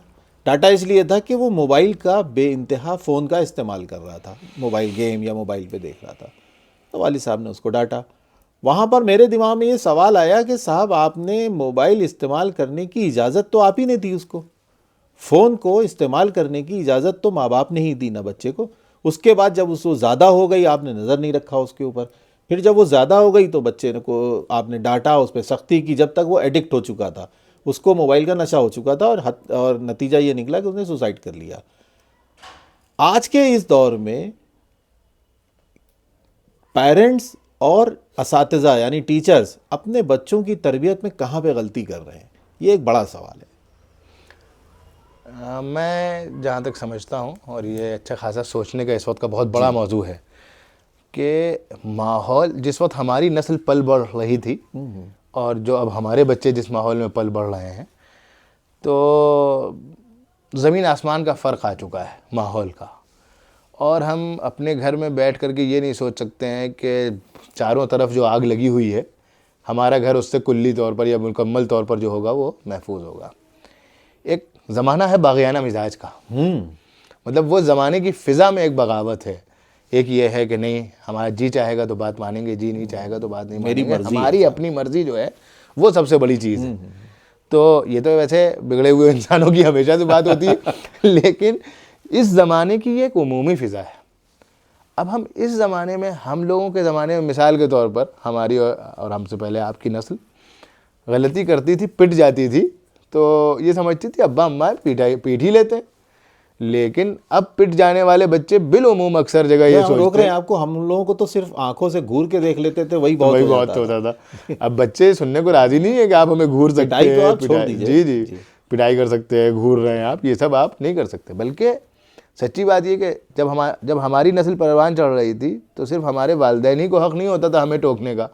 ڈانٹا اس لیے تھا کہ وہ موبائل کا بے انتہا فون کا استعمال کر رہا تھا، موبائل گیم یا موبائل پہ دیکھ رہا تھا. تو والد صاحب نے اس کو ڈانٹا. وہاں پر میرے دماغ میں یہ سوال آیا کہ صاحب آپ نے موبائل استعمال کرنے کی اجازت تو آپ ہی نے دی، اس کو فون کو استعمال کرنے کی اجازت تو ماں باپ نے ہی دی نا بچے کو. اس کے بعد جب اس کو زیادہ ہو گئی آپ نے نظر نہیں رکھا اس کے اوپر. پھر جب وہ زیادہ ہو گئی تو بچے کو آپ نے ڈانٹا، اس پہ سختی کی، جب تک وہ ایڈکٹ ہو چکا تھا، اس کو موبائل کا نشہ ہو چکا تھا اور نتیجہ یہ نکلا کہ اس نے سوسائڈ کر لیا. آج کے اس دور میں پیرنٹس اور اساتذہ یعنی ٹیچرز اپنے بچوں کی تربیت میں کہاں پہ غلطی کر رہے ہیں، یہ ایک بڑا سوال ہے. میں جہاں تک سمجھتا ہوں، اور یہ اچھا خاصا سوچنے کا اس وقت کا بہت بڑا موضوع ہے، کہ ماحول جس وقت ہماری نسل پل بڑھ رہی تھی اور جو اب ہمارے بچے جس ماحول میں پل بڑھ رہے ہیں، تو زمین آسمان کا فرق آ چکا ہے ماحول کا. اور ہم اپنے گھر میں بیٹھ کر کے یہ نہیں سوچ سکتے ہیں کہ چاروں طرف جو آگ لگی ہوئی ہے ہمارا گھر اس سے کلی طور پر یا مکمل طور پر جو ہوگا وہ محفوظ ہوگا. ایک زمانہ ہے باغیانہ مزاج کا، مطلب وہ زمانے کی فضا میں ایک بغاوت ہے. ایک یہ ہے کہ نہیں ہمارا جی چاہے گا تو بات مانیں گے، جی نہیں چاہے گا تو بات نہیں مانیں گے. ہماری اپنی مرضی جو ہے وہ سب سے بڑی چیز ہے. تو یہ تو ویسے بگڑے ہوئے انسانوں کی ہمیشہ سے بات ہوتی ہے، لیکن اس زمانے کی یہ ایک عمومی فضا ہے. اب ہم اس زمانے میں، ہم لوگوں کے زمانے میں مثال کے طور پر ہماری اور ہم سے پہلے آپ کی نسل غلطی کرتی تھی، پٹ جاتی تھی تو یہ سمجھتی تھی ابا اماں پیٹ ہی لیتے ہیں. لیکن اب پٹ جانے والے بچے بالعموم اکثر جگہ یہ سوچتے روک رہے ہیں آپ کو، ہم لوگوں کو تو صرف آنکھوں سے گھور کے دیکھ لیتے تھے، وہی بہت ہوتا تھا. اب بچے سننے کو راضی نہیں ہے کہ آپ ہمیں گھور سکتے ہیں، جی پٹائی کر سکتے ہیں، گھور رہے ہیں آپ، یہ سب آپ نہیں کر سکتے. بلکہ سچی بات یہ کہ جب ہماری نسل پروان چڑھ رہی تھی تو صرف ہمارے والدین ہی کو حق نہیں ہوتا تھا ہمیں ٹوکنے کا،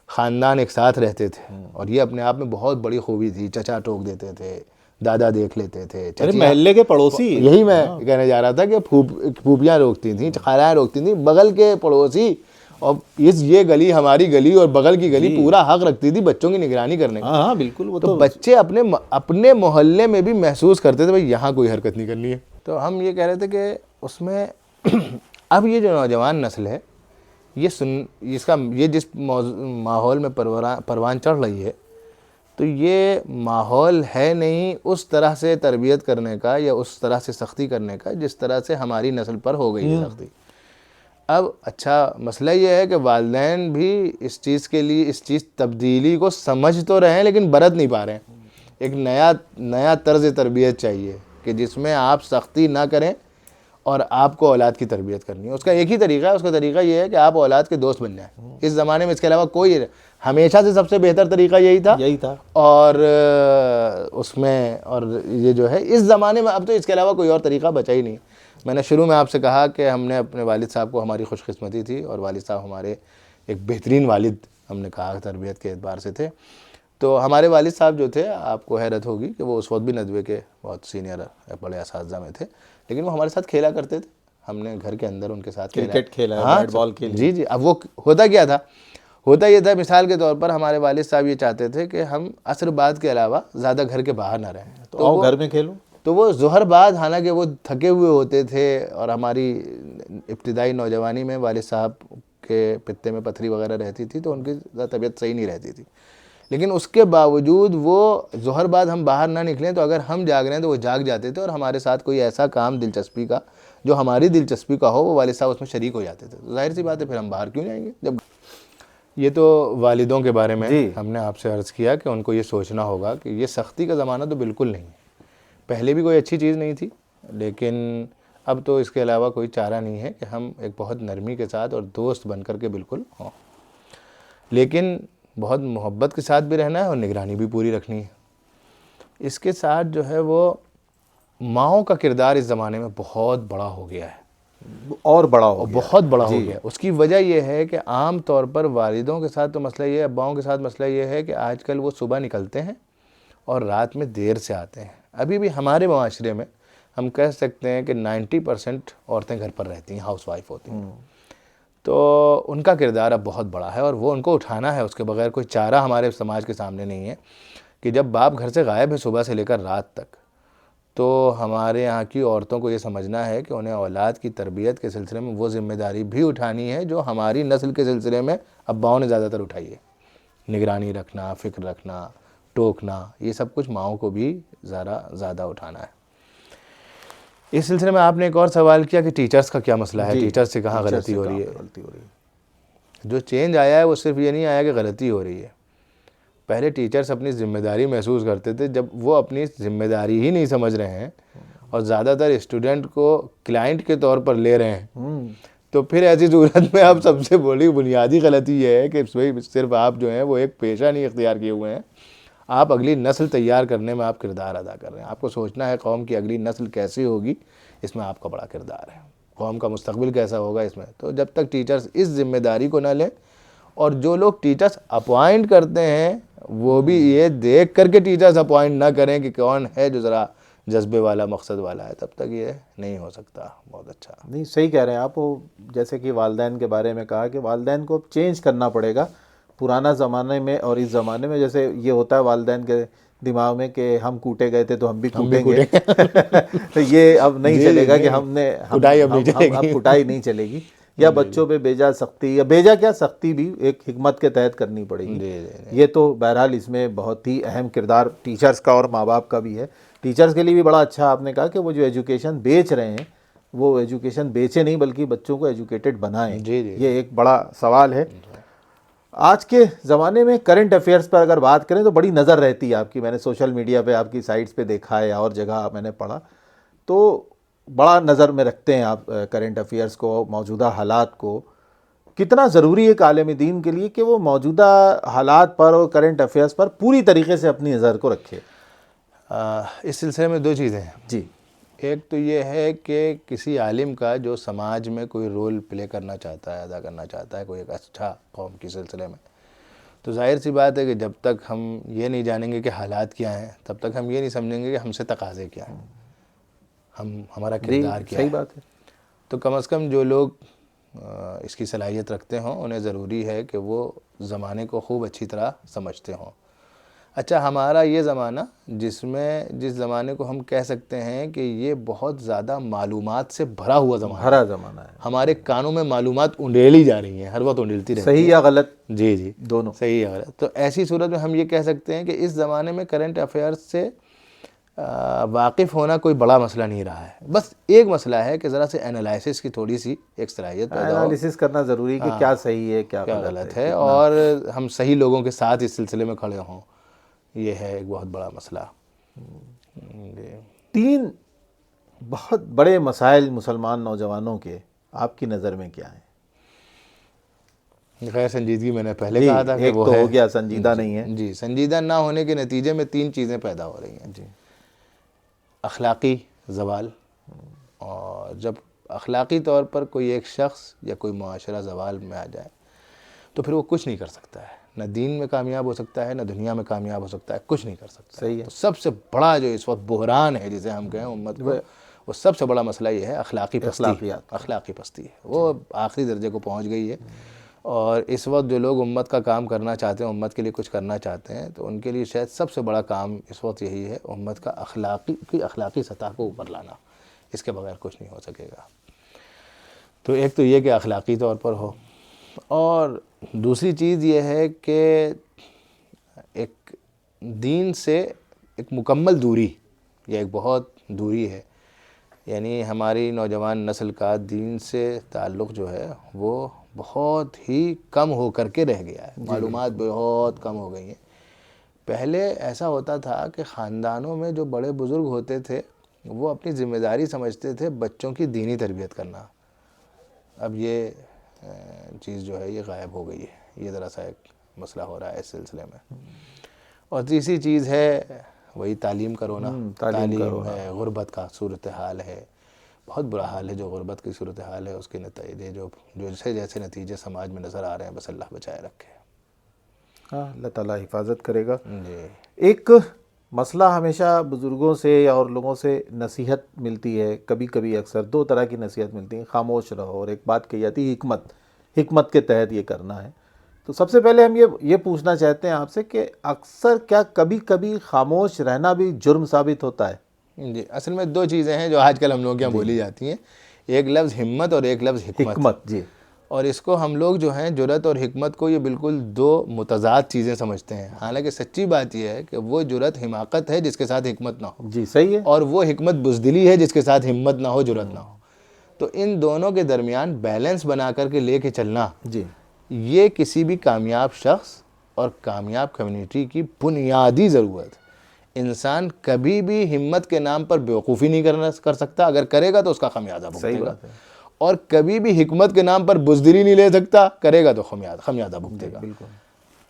خاندان ایک ساتھ رہتے تھے اور یہ اپنے آپ میں بہت بڑی خوبی تھی. چچا ٹوک دیتے تھے، دادا دیکھ لیتے تھے، محلے کے پڑوسی، یہی میں کہنے جا رہا تھا کہ پھوپھیاں روکتی تھیں، خالائیں روکتی تھیں، بغل کے پڑوسی اور یہ گلی ہماری گلی اور بغل کی گلی پورا حق رکھتی تھی بچوں کی نگرانی کرنے کا. ہاں بالکل. تو بچے اپنے محلے میں بھی محسوس کرتے تھے بھائی یہاں کوئی حرکت نہیں کرنی ہے. تو ہم یہ کہہ رہے تھے کہ اس میں اب یہ جو نوجوان نسل ہے یہ جس ماحول میں پروان چڑھ رہی ہے، تو یہ ماحول ہے نہیں اس طرح سے تربیت کرنے کا یا اس طرح سے سختی کرنے کا جس طرح سے ہماری نسل پر ہو گئی ہے سختی. اب اچھا مسئلہ یہ ہے کہ والدین بھی اس چیز تبدیلی کو سمجھ تو رہے ہیں لیکن برت نہیں پا رہے ہیں. ایک نیا طرز تربیت چاہیے کہ جس میں آپ سختی نہ کریں اور آپ کو اولاد کی تربیت کرنی ہے. اس کا ایک ہی طریقہ ہے، اس کا طریقہ یہ ہے کہ آپ اولاد کے دوست بن جائیں. اس زمانے میں اس کے علاوہ کوئی ہمیشہ سے سب سے بہتر طریقہ یہی تھا. اور اس میں اور یہ جو ہے اس زمانے میں اب تو اس کے علاوہ کوئی اور طریقہ بچا ہی نہیں. میں نے شروع میں آپ سے کہا کہ ہم نے اپنے والد صاحب کو, ہماری خوش قسمتی تھی اور والد صاحب ہمارے ایک بہترین والد ہم نے کہا تربیت کے اعتبار سے تھے. تو ہمارے والد صاحب جو تھے, آپ کو حیرت ہوگی کہ وہ اس وقت بھی ندوے کے بہت سینئر بڑے اساتذہ میں تھے, لیکن وہ ہمارے ساتھ کھیلا کرتے تھے. ہم نے گھر کے اندر ان کے ساتھ کرکٹ کھیلا ہے, بیٹ بال کھیلی. جی. اب وہ ہوتا کیا تھا, ہوتا یہ تھا مثال کے طور پر ہمارے والد صاحب یہ چاہتے تھے کہ ہم عصر بعد کے علاوہ زیادہ گھر کے باہر نہ رہیں. تو آؤ گھر میں کھیلو. تو وہ ظہر بعد, حالانکہ وہ تھکے ہوئے ہوتے تھے, اور ہماری ابتدائی نوجوانی میں والد صاحب کے پتے میں پتھری وغیرہ رہتی تھی تو ان کی طبیعت صحیح نہیں رہتی تھی, لیکن اس کے باوجود وہ ظہر بعد ہم باہر نہ نکلیں تو اگر ہم جاگ رہے ہیں تو وہ جاگ جاتے تھے, اور ہمارے ساتھ کوئی ایسا کام دلچسپی کا جو ہماری دلچسپی کا ہو وہ والد صاحب اس میں شریک ہو جاتے تھے. تو ظاہر سی بات ہے پھر ہم باہر کیوں جائیں گے جب. یہ تو والدوں کے بارے میں ہم نے آپ سے عرض کیا کہ ان کو یہ سوچنا ہوگا کہ یہ سختی کا زمانہ تو بالکل نہیں ہے. پہلے بھی کوئی اچھی چیز نہیں تھی, لیکن اب تو اس کے علاوہ کوئی چارہ نہیں ہے کہ ہم ایک بہت نرمی کے ساتھ اور دوست بن کر کے بالکل ہوں, لیکن بہت محبت کے ساتھ بھی رہنا ہے اور نگرانی بھی پوری رکھنی ہے. اس کے ساتھ جو ہے وہ ماؤں کا کردار اس زمانے میں بہت بڑا ہو گیا ہے, اور بڑا ہو گیا, بہت بڑا ہو گیا. اس کی وجہ یہ ہے کہ عام طور پر والدوں کے ساتھ تو مسئلہ یہ ہے, اباؤں کے ساتھ مسئلہ یہ ہے کہ آج کل وہ صبح نکلتے ہیں اور رات میں دیر سے آتے ہیں. ابھی بھی ہمارے معاشرے میں ہم کہہ سکتے ہیں کہ 90% عورتیں گھر پر رہتی ہیں, ہاؤس وائف ہوتی ہیں. تو ان کا کردار اب بہت بڑا ہے اور وہ ان کو اٹھانا ہے, اس کے بغیر کوئی چارہ ہمارے سماج کے سامنے نہیں ہے. کہ جب باپ گھر سے غائب ہے صبح سے لے کر رات تک, تو ہمارے یہاں کی عورتوں کو یہ سمجھنا ہے کہ انہیں اولاد کی تربیت کے سلسلے میں وہ ذمہ داری بھی اٹھانی ہے جو ہماری نسل کے سلسلے میں اباؤں نے زیادہ تر اٹھائی ہے. نگرانی رکھنا, فکر رکھنا, ٹوکنا, یہ سب کچھ ماؤں کو بھی زیادہ اٹھانا ہے. اس سلسلے میں آپ نے ایک اور سوال کیا کہ ٹیچرز کا کیا مسئلہ ہے, ٹیچرز سے کہاں غلطی ہو رہی ہے. جو چینج آیا ہے وہ صرف یہ نہیں آیا کہ غلطی ہو رہی ہے. پہلے ٹیچرز اپنی ذمہ داری محسوس کرتے تھے, جب وہ اپنی ذمہ داری ہی نہیں سمجھ رہے ہیں اور زیادہ تر اسٹوڈنٹ کو کلائنٹ کے طور پر لے رہے ہیں, تو پھر ایسی صورت میں اب سب سے بڑی بنیادی غلطی یہ ہے کہ صرف آپ جو ہیں وہ ایک پیشہ نہیں اختیار کیے ہوئے ہیں, آپ اگلی نسل تیار کرنے میں آپ کردار ادا کر رہے ہیں. آپ کو سوچنا ہے قوم کی اگلی نسل کیسی ہوگی, اس میں آپ کا بڑا کردار ہے. قوم کا مستقبل کیسا ہوگا اس میں. تو جب تک ٹیچرز اس ذمہ داری کو نہ لیں, اور جو لوگ ٹیچرز اپوائنٹ کرتے ہیں وہ بھی یہ دیکھ کر کے ٹیچرز اپوائنٹ نہ کریں کہ کون ہے جو ذرا جذبے والا, مقصد والا ہے, تب تک یہ نہیں ہو سکتا. بہت اچھا. نہیں, صحیح کہہ رہے ہیں آپ. وہ جیسے کہ والدین کے بارے میں کہا کہ والدین کو چینج کرنا پڑے گا. پرانا زمانے میں اور اس زمانے میں جیسے یہ ہوتا ہے والدین کے دماغ میں کہ ہم کوٹے گئے تھے تو ہم بھی کوٹیں گے, تو یہ اب نہیں چلے گا کہ اب کٹائی نہیں چلے گی, یا بچوں پہ بیجا سختی, یا بیجا کیا سختی بھی ایک حکمت کے تحت کرنی پڑے گی. یہ تو بہرحال اس میں بہت ہی اہم کردار ٹیچرز کا اور ماں باپ کا بھی ہے. ٹیچرز کے لیے بھی بڑا اچھا آپ نے کہا کہ وہ جو ایجوکیشن بیچ رہے ہیں وہ ایجوکیشن بیچے نہیں بلکہ بچوں کو ایجوکیٹڈ بنائیں. یہ ایک بڑا سوال ہے. آج کے زمانے میں کرنٹ افیئرس پر اگر بات کریں تو بڑی نظر رہتی ہے آپ کی. میں نے سوشل میڈیا پہ آپ کی سائٹس پہ دیکھا ہے یا اور جگہ میں نے پڑھا, تو بڑا نظر میں رکھتے ہیں آپ کرنٹ افیئرس کو, موجودہ حالات کو. کتنا ضروری ہے ایک عالم دین کے لیے کہ وہ موجودہ حالات پر اور کرنٹ افیئرس پر پوری طریقے سے اپنی نظر کو رکھے. اس سلسلے میں دو چیزیں ہیں. جی. ایک تو یہ ہے کہ کسی عالم کا جو سماج میں کوئی رول پلے کرنا چاہتا ہے, ادا کرنا چاہتا ہے, کوئی ایک اچھا قوم کی سلسلے میں, تو ظاہر سی بات ہے کہ جب تک ہم یہ نہیں جانیں گے کہ حالات کیا ہیں, تب تک ہم یہ نہیں سمجھیں گے کہ ہم سے تقاضے کیا ہیں, ہمارا کردار کیا ہے. صحیح بات ہے. تو کم از کم جو لوگ اس کی صلاحیت رکھتے ہوں انہیں ضروری ہے کہ وہ زمانے کو خوب اچھی طرح سمجھتے ہوں. اچھا, ہمارا یہ زمانہ جس زمانے کو ہم کہہ سکتے ہیں کہ یہ بہت زیادہ معلومات سے بھرا ہوا زمانہ ہے. ہمارے کانوں میں معلومات انڈیلی جا رہی ہیں, ہر وقت انڈیلتی رہتی ہیں. صحیح یا غلط؟ جی دونوں. صحیح یا غلط. تو ایسی صورت میں ہم یہ کہہ سکتے ہیں کہ اس زمانے میں کرنٹ افیئرس سے واقف ہونا کوئی بڑا مسئلہ نہیں رہا ہے. بس ایک مسئلہ ہے کہ ذرا سے انالائسس کی تھوڑی سی ایک صلاحیت پیدا ہو. انالیسس کرنا ضروری ہے کہ کیا صحیح ہے کیا غلط ہے, اور ہم صحیح لوگوں کے ساتھ اس سلسلے میں کھڑے ہوں. یہ ہے ایک بہت بڑا مسئلہ. 3 بہت بڑے مسائل مسلمان نوجوانوں کے آپ کی نظر میں کیا ہیں؟ غیر سنجیدگی میں نے پہلے کہا تھا کہ ایک وہ تو ہے ہو گیا سنجیدہ نہیں ہے. جی سنجیدہ نہ ہونے کے نتیجے میں 3 چیزیں پیدا ہو رہی ہیں. جی اخلاقی زوال، اور جب اخلاقی طور پر کوئی ایک شخص یا کوئی معاشرہ زوال میں آ جائے تو پھر وہ کچھ نہیں کر سکتا ہے، نہ دین میں کامیاب ہو سکتا ہے، نہ دنیا میں کامیاب ہو سکتا ہے، کچھ نہیں کر سکتا. صحیح ہے. تو سب سے بڑا جو اس وقت بحران ہے جسے ہم کہیں امت کو، وہ سب سے بڑا مسئلہ یہ ہے اخلاقی پستی. اخلاقی پستی ہے، وہ آخری درجے کو پہنچ گئی ہے. اور اس وقت جو لوگ امت کا کام کرنا چاہتے ہیں، امت کے لیے کچھ کرنا چاہتے ہیں، تو ان کے لیے شاید سب سے بڑا کام اس وقت یہی ہے، امت کا اخلاقی سطح کو اوپر لانا. اس کے بغیر کچھ نہیں ہو سکے گا. تو ایک تو یہ کہ اخلاقی طور پر ہو، اور دوسری چیز یہ ہے کہ ایک دین سے ایک مکمل دوری، یہ ایک بہت دوری ہے. یعنی ہماری نوجوان نسل کا دین سے تعلق جو ہے وہ بہت ہی کم ہو کر کے رہ گیا ہے. معلومات بہت کم ہو گئی ہیں. پہلے ایسا ہوتا تھا کہ خاندانوں میں جو بڑے بزرگ ہوتے تھے وہ اپنی ذمہ داری سمجھتے تھے بچوں کی دینی تربیت کرنا. اب یہ چیز جو ہے یہ غائب ہو گئی ہے. یہ ذرا سا ایک مسئلہ ہو رہا ہے اس سلسلے میں. اور تیسری چیز ہے وہی تعلیم کا رونا. تعلیم ہے، غربت کا صورتحال ہے، بہت برا حال ہے جو غربت کی صورتحال ہے. اس کے نتائج جو جیسے نتیجے سماج میں نظر آ رہے ہیں، بس اللہ بچائے رکھے. ہاں، اللہ تعالیٰ حفاظت کرے گا. جی ایک مسئلہ ہمیشہ بزرگوں سے یا اور لوگوں سے نصیحت ملتی ہے، کبھی کبھی اکثر 2 طرح کی نصیحت ملتی ہیں، خاموش رہو، اور ایک بات کہی جاتی ہے حکمت کے تحت یہ کرنا ہے. تو سب سے پہلے ہم یہ پوچھنا چاہتے ہیں آپ سے کہ اکثر کیا کبھی کبھی خاموش رہنا بھی جرم ثابت ہوتا ہے؟ جی، اصل میں 2 چیزیں ہیں جو آج کل ہم لوگوں کے یہاں بولی جاتی ہیں، ایک لفظ ہمت اور ایک لفظ حکمت. جی. اور اس کو ہم لوگ جو ہیں جرأت اور حکمت کو یہ بالکل 2 متضاد چیزیں سمجھتے ہیں. حالانکہ سچی بات یہ ہے کہ وہ جرأت حماقت ہے جس کے ساتھ حکمت نہ ہو، جی صحیح ہے. اور وہ حکمت بزدلی ہے جس کے ساتھ ہمت نہ ہو، جرأت نہ ہو. تو ان دونوں کے درمیان بیلنس بنا کر کے لے کے چلنا، جی یہ کسی بھی کامیاب شخص اور کامیاب کمیونٹی کی بنیادی ضرورت. انسان کبھی بھی ہمت کے نام پر بیوقوفی نہیں کر سکتا، اگر کرے گا تو اس کا خمیازہ بھگتے گا. اور کبھی بھی حکمت کے نام پر بزدلی نہیں لے سکتا، کرے گا تو خمیازہ بھگتے گا. بالکل.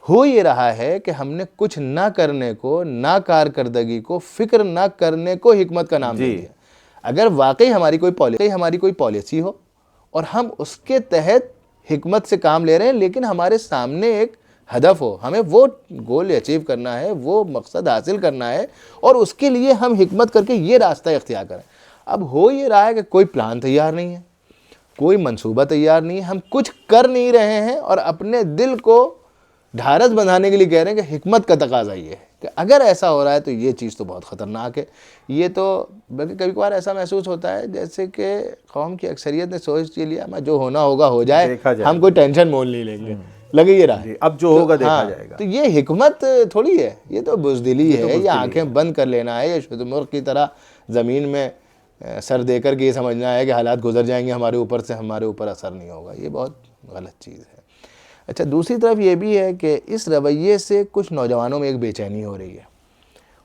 ہو یہ رہا ہے کہ ہم نے کچھ نہ کرنے کو، نہ کارکردگی کو، فکر نہ کرنے کو حکمت کا نام دے دیا. اگر واقعی ہماری کوئی پالیسی ہو اور ہم اس کے تحت حکمت سے کام لے رہے ہیں، لیکن ہمارے سامنے ایک ہدف ہو، ہمیں وہ گول اچیو کرنا ہے، وہ مقصد حاصل کرنا ہے، اور اس کے لیے ہم حکمت کر کے یہ راستہ اختیار کریں. اب ہو یہ رہا ہے کہ کوئی پلان تیار نہیں ہے، کوئی منصوبہ تیار نہیں ہے، ہم کچھ کر نہیں رہے ہیں، اور اپنے دل کو ڈھارس بندھانے کے لیے کہہ رہے ہیں کہ حکمت کا تقاضا یہ ہے. کہ اگر ایسا ہو رہا ہے تو یہ چیز تو بہت خطرناک ہے. یہ تو بلکہ کبھی کبھار ایسا محسوس ہوتا ہے جیسے کہ قوم کی اکثریت نے سوچ لیا جو ہونا ہوگا ہو جائے، ہم کوئی ٹینشن مول نہیں لیں گے. لگے یہ رہا ہے اب جو ہوگا دیکھا جائے گا. تو یہ حکمت تھوڑی ہے، یہ تو بزدلی ہے، یہ آنکھیں بند کر لینا ہے، یہ شترمرغ کی طرح زمین میں سر دے کر کے یہ سمجھنا ہے کہ حالات گزر جائیں گے ہمارے اوپر سے، ہمارے اوپر اثر نہیں ہوگا. یہ بہت غلط چیز ہے. اچھا، دوسری طرف یہ بھی ہے کہ اس رویے سے کچھ نوجوانوں میں ایک بے چینی ہو رہی ہے.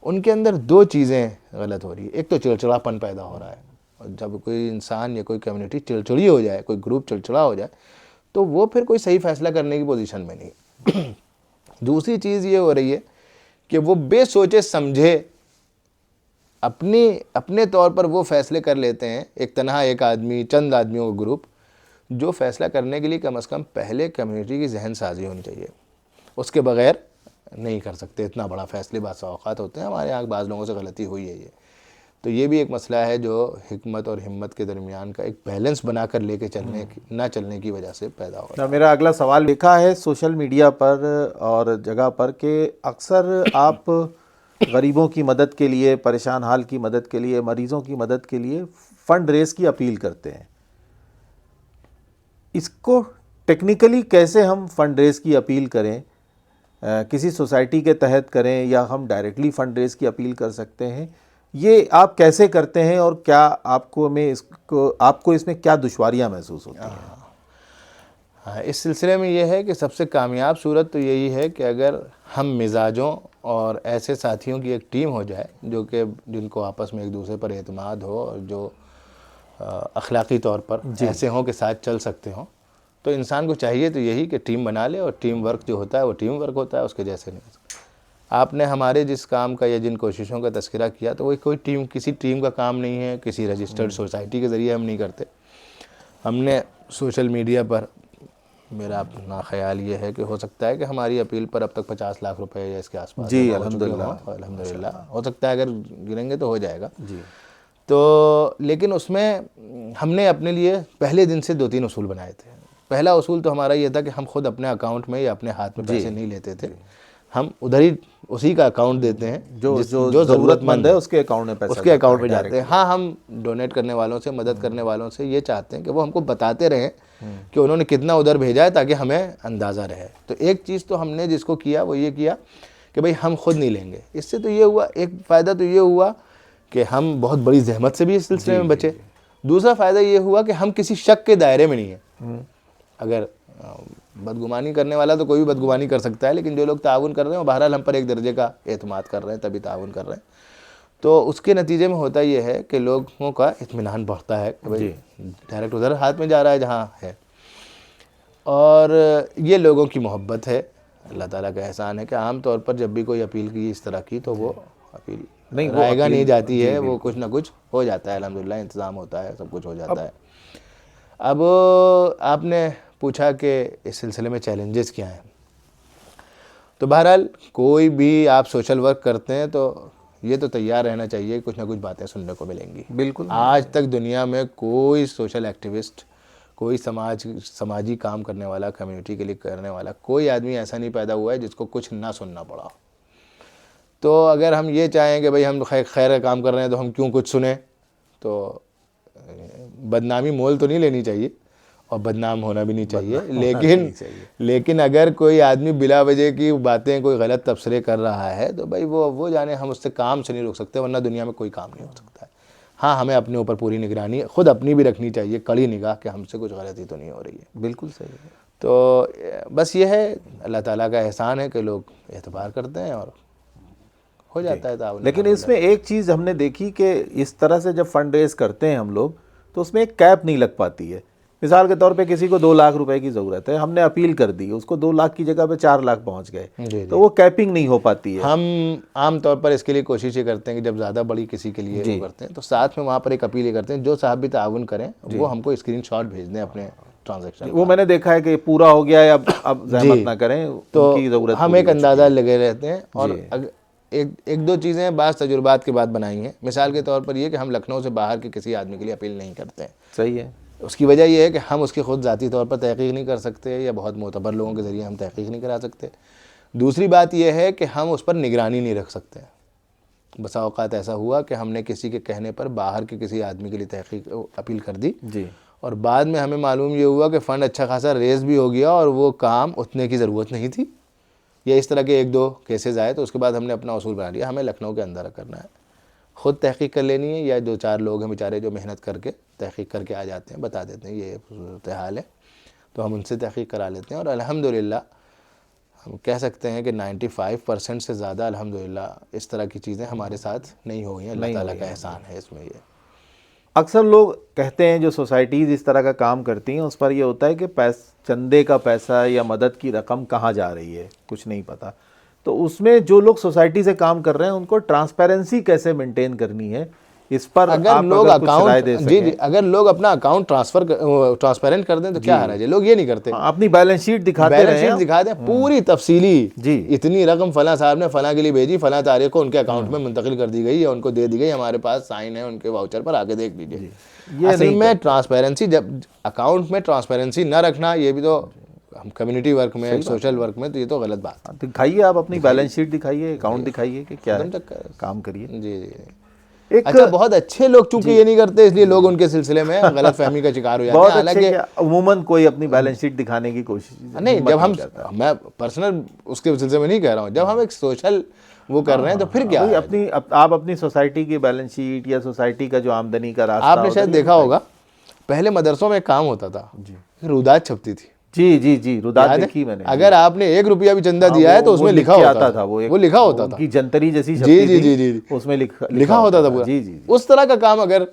ان کے اندر 2 چیزیں غلط ہو رہی ہیں. ایک تو چڑچڑاپن پیدا ہو رہا ہے، اور جب کوئی انسان یا کوئی کمیونٹی چڑچڑی ہو جائے، کوئی گروپ چڑچڑا ہو جائے، تو وہ پھر کوئی صحیح فیصلہ کرنے کی پوزیشن میں نہیں. دوسری چیز یہ ہو رہی ہے کہ وہ بے سوچے سمجھے اپنے طور پر وہ فیصلے کر لیتے ہیں. ایک تنہا ایک آدمی، چند آدمیوں کا گروپ، جو فیصلہ کرنے کے لیے کم از کم پہلے کمیونٹی کی ذہن سازی ہونی چاہیے. اس کے بغیر نہیں کر سکتے اتنا بڑا فیصلے. بعض اوقات ہوتے ہیں ہمارے یہاں بعض لوگوں سے غلطی ہوئی ہے یہ. تو یہ بھی ایک مسئلہ ہے جو حکمت اور ہمت کے درمیان کا ایک بیلنس بنا کر لے کے نہ چلنے کی وجہ سے پیدا ہو رہا ہے. میرا اگلا سوال دیکھا ہے سوشل میڈیا پر اور جگہ پر کہ اکثر آپ غریبوں کی مدد کے لیے، پریشان حال کی مدد کے لیے، مریضوں کی مدد کے لیے فنڈ ریز کی اپیل کرتے ہیں. اس کو ٹیکنیکلی کیسے ہم فنڈ ریز کی اپیل کریں؟ کسی سوسائٹی کے تحت کریں یا ہم ڈائریکٹلی فنڈ ریز کی اپیل کر سکتے ہیں؟ یہ آپ کیسے کرتے ہیں، اور کیا آپ کو اس میں کیا دشواریاں محسوس ہوتی ہیں؟ اس سلسلے میں یہ ہے کہ سب سے کامیاب صورت تو یہی ہے کہ اگر ہم مزاجوں اور ایسے ساتھیوں کی ایک ٹیم ہو جائے جن کو آپس میں ایک دوسرے پر اعتماد ہو، اور جو اخلاقی طور پر ایسے ہوں کہ ساتھ چل سکتے ہوں، تو انسان کو چاہیے تو یہی کہ ٹیم بنا لے, اور ٹیم ورک جو ہوتا ہے وہ ٹیم ورک ہوتا ہے, اس کے جیسے نہیں ہو سکتا. آپ نے ہمارے جس کام کا یا جن کوششوں کا تذکرہ کیا تو وہ کوئی ٹیم, کسی ٹیم کا کام نہیں ہے, کسی رجسٹرڈ سوسائٹی کے ذریعے ہم نہیں کرتے. ہم نے سوشل میڈیا پر, میرا اپنا خیال یہ ہے کہ ہو سکتا ہے کہ ہماری اپیل پر اب تک 50 لاکھ روپے یا اس کے آس پاس جی ہو چکے ہوں. الحمدللہ ہو سکتا ہے, اگر گریں گے تو ہو جائے گا. جی. تو لیکن اس میں ہم نے اپنے لیے پہلے دن سے 2-3 اصول بنائے تھے. پہلا اصول تو ہمارا یہ تھا کہ ہم خود اپنے اکاؤنٹ میں یا اپنے ہاتھ میں پیسے نہیں لیتے تھے, ہم ادھر ہی اسی کا اکاؤنٹ دیتے ہیں, جو ضرورت مند ہے اس کے اکاؤنٹ میں پیسہ, اس کے اکاؤنٹ میں جاتے ہیں. ہاں, ہم ڈونیٹ کرنے والوں سے, مدد کرنے والوں سے یہ چاہتے ہیں کہ وہ ہم کو بتاتے رہیں کہ انہوں نے کتنا ادھر بھیجا ہے, تاکہ ہمیں اندازہ رہے. تو ایک چیز تو ہم نے جس کو کیا وہ یہ کیا کہ بھئی ہم خود نہیں لیں گے. اس سے تو یہ ہوا, ایک فائدہ تو یہ ہوا کہ ہم بہت بڑی زحمت سے بھی اس سلسلے میں بچے. دوسرا فائدہ یہ ہوا کہ ہم کسی شک کے دائرے میں نہیں ہیں. اگر بدگمانی کرنے والا تو کوئی بھی بدگمانی کر سکتا ہے, لیکن جو لوگ تعاون کر رہے ہیں وہ بہرحال ہم پر ایک درجے کا اعتماد کر رہے ہیں, تبھی تعاون کر رہے ہیں. تو اس کے نتیجے میں ہوتا یہ ہے کہ لوگوں کا اطمینان بڑھتا ہے کہ بھئی ڈائریکٹ ادھر ہاتھ میں جا رہا ہے جہاں ہے. اور یہ لوگوں کی محبت ہے, اللہ تعالیٰ کا احسان ہے کہ عام طور پر جب بھی کوئی اپیل کی اس طرح کی تو وہ اپیل رائے گاہ نہیں جاتی ہے, وہ کچھ نہ کچھ ہو جاتا ہے. الحمدللہ انتظام ہوتا ہے, سب کچھ ہو جاتا ہے. اب آپ نے پوچھا کہ اس سلسلے میں چیلنجز کیا ہیں. تو بہرحال کوئی بھی آپ سوشل ورک کرتے ہیں تو یہ تو تیار رہنا چاہیے, کچھ نہ کچھ باتیں سننے کو ملیں گی. بالکل. آج تک دنیا میں کوئی سوشل ایکٹیوسٹ, کوئی سماجی کام کرنے والا, کمیونٹی کے لیے کرنے والا کوئی آدمی ایسا نہیں پیدا ہوا ہے جس کو کچھ نہ سننا پڑا. تو اگر ہم یہ چاہیں کہ بھئی ہم خیر کا کام کر رہے ہیں تو ہم کیوں کچھ سنیں, تو بدنامی مول تو نہیں لینی چاہیے اور بدنام ہونا بھی نہیں چاہیے. لیکن اگر کوئی آدمی بلا وجہ کی باتیں, کوئی غلط تبصرے کر رہا ہے تو بھئی وہ جانے, ہم اس سے کام سے نہیں روک سکتے, ورنہ دنیا میں کوئی کام نہیں ہو سکتا ہے. ہاں, ہمیں اپنے اوپر پوری نگرانی خود اپنی بھی رکھنی چاہیے, کڑی نگاہ کہ ہم سے کچھ غلطی تو نہیں ہو رہی ہے. بالکل صحیح ہے. تو بس یہ ہے, اللہ تعالیٰ کا احسان ہے کہ لوگ اعتبار کرتے ہیں اور ہو جاتا ہے تعاون. لیکن اس میں ایک چیز ہم نے دیکھی کہ اس طرح سے جب فنڈ ریز کرتے ہیں ہم لوگ تو اس میں ایک کیپ نہیں لگ پاتی ہے. مثال کے طور پہ کسی کو 2 لاکھ روپے کی ضرورت ہے, ہم نے اپیل کر دی, اس کو 2 لاکھ کی جگہ پہ 4 لاکھ پہنچ گئے, تو وہ کیپنگ نہیں ہو پاتی ہے. ہم عام طور پر اس کے لیے کوشش یہ کرتے ہیں کہ جب زیادہ بڑی کسی کے لیے وہ کرتے ہیں تو ساتھ میں وہاں پر ایک اپیل یہ کرتے ہیں, جو صاحب بھی تعاون کریں وہ ہم کو اسکرین شاٹ بھیج دیں اپنے ٹرانزیکشن. وہ میں نے دیکھا ہے کہ پورا ہو گیا ہے, اب زحمت نہ کریں, تو ان کی ضرورت ہم ایک اندازہ لگے رہتے ہیں. اور ایک دو چیزیں بعض تجربات کے بعد بنائی ہیں. مثال کے طور پر یہ کہ ہم لکھنؤ سے باہر کے کسی آدمی کے لیے اپیل نہیں کرتے ہیں. صحیح ہے. اس کی وجہ یہ ہے کہ ہم اس کی خود ذاتی طور پر تحقیق نہیں کر سکتے, یا بہت معتبر لوگوں کے ذریعے ہم تحقیق نہیں کرا سکتے. دوسری بات یہ ہے کہ ہم اس پر نگرانی نہیں رکھ سکتے. بسا اوقات ایسا ہوا کہ ہم نے کسی کے کہنے پر باہر کے کسی آدمی کے لیے تحقیق اپیل کر دی, اور بعد میں ہمیں معلوم یہ ہوا کہ فنڈ اچھا خاصا ریز بھی ہو گیا اور وہ کام اتنے کی ضرورت نہیں تھی, یا اس طرح کے 1-2 کیسز آئے. تو اس کے بعد ہم نے اپنا اصول بنا لیا, ہمیں لکھنؤ کے اندر کرنا ہے, خود تحقیق کر لینی ہے, یا 2-4 لوگ ہیں بیچارے جو محنت کر کے تحقیق کر کے آ جاتے ہیں, بتا دیتے ہیں یہ صورتحال ہے, تو ہم ان سے تحقیق کرا لیتے ہیں. اور الحمدللہ ہم کہہ سکتے ہیں کہ 95% سے زیادہ الحمدللہ اس طرح کی چیزیں ہمارے ساتھ نہیں ہو گئی ہیں. اللہ تعالیٰ کا احسان ہے اس میں. یہ اکثر لوگ کہتے ہیں جو سوسائٹیز اس طرح کا کام کرتی ہیں اس پر یہ ہوتا ہے کہ چندے کا پیسہ یا مدد کی رقم کہاں جا رہی ہے کچھ نہیں پتہ. تو اس میں جو لوگ سوسائٹی سے کام کر رہے ہیں ان کو ٹرانسپیرنسی کیسے مینٹین کرنی ہے, اس پر اگر لوگ اکاؤنٹ اگر لوگ اپنا اکاؤنٹ ٹرانسپیرنٹ کر دیں تو کیا حرج ہے. لوگ یہ نہیں کرتے, اپنی بیلنس شیٹ دکھاتے بیلنس شیٹ دکھا دیں پوری تفصیلی, اتنی رقم فلاں صاحب نے فلاں کے لیے بھیجی, فلاں تاریخ کو ان کے اکاؤنٹ میں منتقل کر دی گئی یا ان کو دے دی گئی, ہمارے پاس سائن ہے ان کے واؤچر پر, آگے دیکھ لیجیے. اصل میں ٹرانسپیرنسی, جب اکاؤنٹ میں ٹرانسپیرنسی نہ رکھنا, یہ بھی تو ہم کمیونٹی ورک میں, سوشل ورک میں, تو یہ تو غلط بات. دکھائیے آپ اپنی بیلنس شیٹ دکھائیے, اکاؤنٹ دکھائیے کہ کیا کام کریے. جی اچھا, بہت اچھے لوگ چونکہ یہ نہیں کرتے اس لیے لوگ ان کے سلسلے میں غلط فہمی کا شکار ہو جاتے ہیں. حالانکہ عموماً کوئی اپنی بیلنس شیٹ دکھانے کی کوشش نہیں, جب ہم, میں پرسنل اس کے سلسلے میں نہیں کہہ رہا ہوں, جب ہم ایک سوشل وہ کر رہے ہیں تو پھر کیا اپنی آپ اپنی سوسائٹی کی بیلنس شیٹ یا سوسائٹی کا جو آمدنی کا راستہ, آپ نے شاید دیکھا ہوگا پہلے مدرسوں میں ایک کام ہوتا تھا, رودات چھپتی تھی. جی رودات دیکھی میں نے. اگر آپ نے 1 روپیہ بھی چندہ دیا ہے تو اس میں لکھا ہوتا تھا, وہ لکھا ہوتا تھا, کی جنتری جیسی جی اس میں لکھا ہوتا تھا پورا. اس طرح کا کام اگر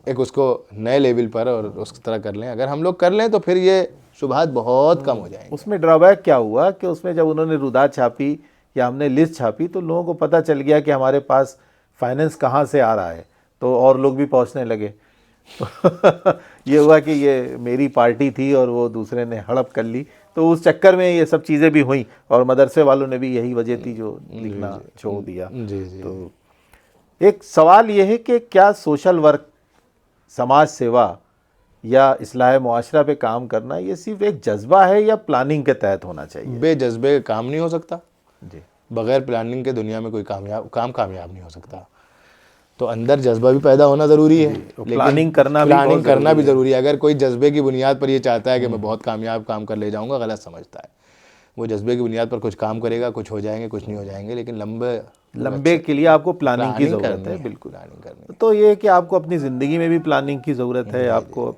ایک اس کو نئے لیول پر اور اس طرح کر لیں, اگر ہم لوگ کر لیں تو پھر یہ شبہات بہت کم ہو جائیں گے. اس میں ڈرا بیک کیا ہوا کہ اس میں جب انہوں نے ردا چھاپی یا ہم نے لسٹ چھاپی تو لوگوں کو پتہ چل گیا کہ ہمارے پاس فائننس کہاں سے آ رہا ہے, تو اور لوگ بھی پہنچنے لگے. یہ ہوا کہ یہ میری پارٹی تھی اور وہ دوسرے نے ہڑپ کر لی, تو اس چکر میں یہ سب چیزیں بھی ہوئیں, اور مدرسے والوں نے بھی یہی وجہ تھی جو لکھنا چھوڑ دیا. جی جی. تو ایک سوال یہ ہے کہ کیا سوشل ورک, سماج سیوا یا اصلاح معاشرہ پہ کام کرنا یہ صرف ایک جذبہ ہے یا پلاننگ کے تحت ہونا چاہیے؟ بے جذبے کام نہیں ہو سکتا. جی. بغیر پلاننگ کے دنیا میں کوئی کامیاب نہیں ہو سکتا. تو اندر جذبہ بھی پیدا ہونا ضروری ہے, لیکن پلاننگ کرنا بھی پلاننگ کرنا بھی ضروری ہے. اگر کوئی جذبے کی بنیاد پر یہ چاہتا ہے کہ میں بہت کامیاب کام کر لے جاؤں گا, غلط سمجھتا ہے. وہ جذبے کی بنیاد پر کچھ کام کرے گا, کچھ ہو جائیں گے, کچھ نہیں ہو جائیں گے, لیکن لمبے کے لیے آپ کو پلاننگ کی ضرورت ہے. بالکل. تو یہ ہے کہ آپ کو اپنی زندگی میں بھی پلاننگ کی ضرورت ہے, آپ کو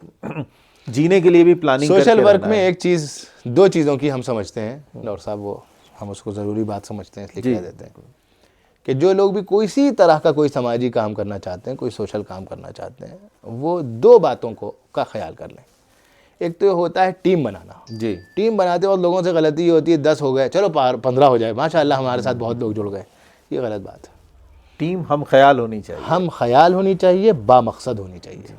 جینے کے لیے بھی پلاننگ. سوشل ورک میں ایک چیز, دو چیزوں کی ہم سمجھتے ہیں ڈاکٹر صاحب, وہ ہم اس کو ضروری بات سمجھتے ہیں, اس لیے کہہ دیتے ہیں کہ جو لوگ بھی کسی طرح کا کوئی سماجی کام کرنا چاہتے ہیں, کوئی سوشل کام کرنا چاہتے ہیں, وہ دو باتوں کا خیال کر لیں. ایک تو ہوتا ہے ٹیم بنانا. جی. ٹیم بناتے اور لوگوں سے غلطی یہ ہوتی ہے 10 ہو گئے, چلو 15 ہو جائے, ماشاءاللہ ہمارے ساتھ بہت لوگ جڑ گئے. یہ غلط بات ہے. ٹیم ہم خیال ہونی چاہیے, ہم خیال ہونی چاہیے, با مقصد ہونی چاہیے.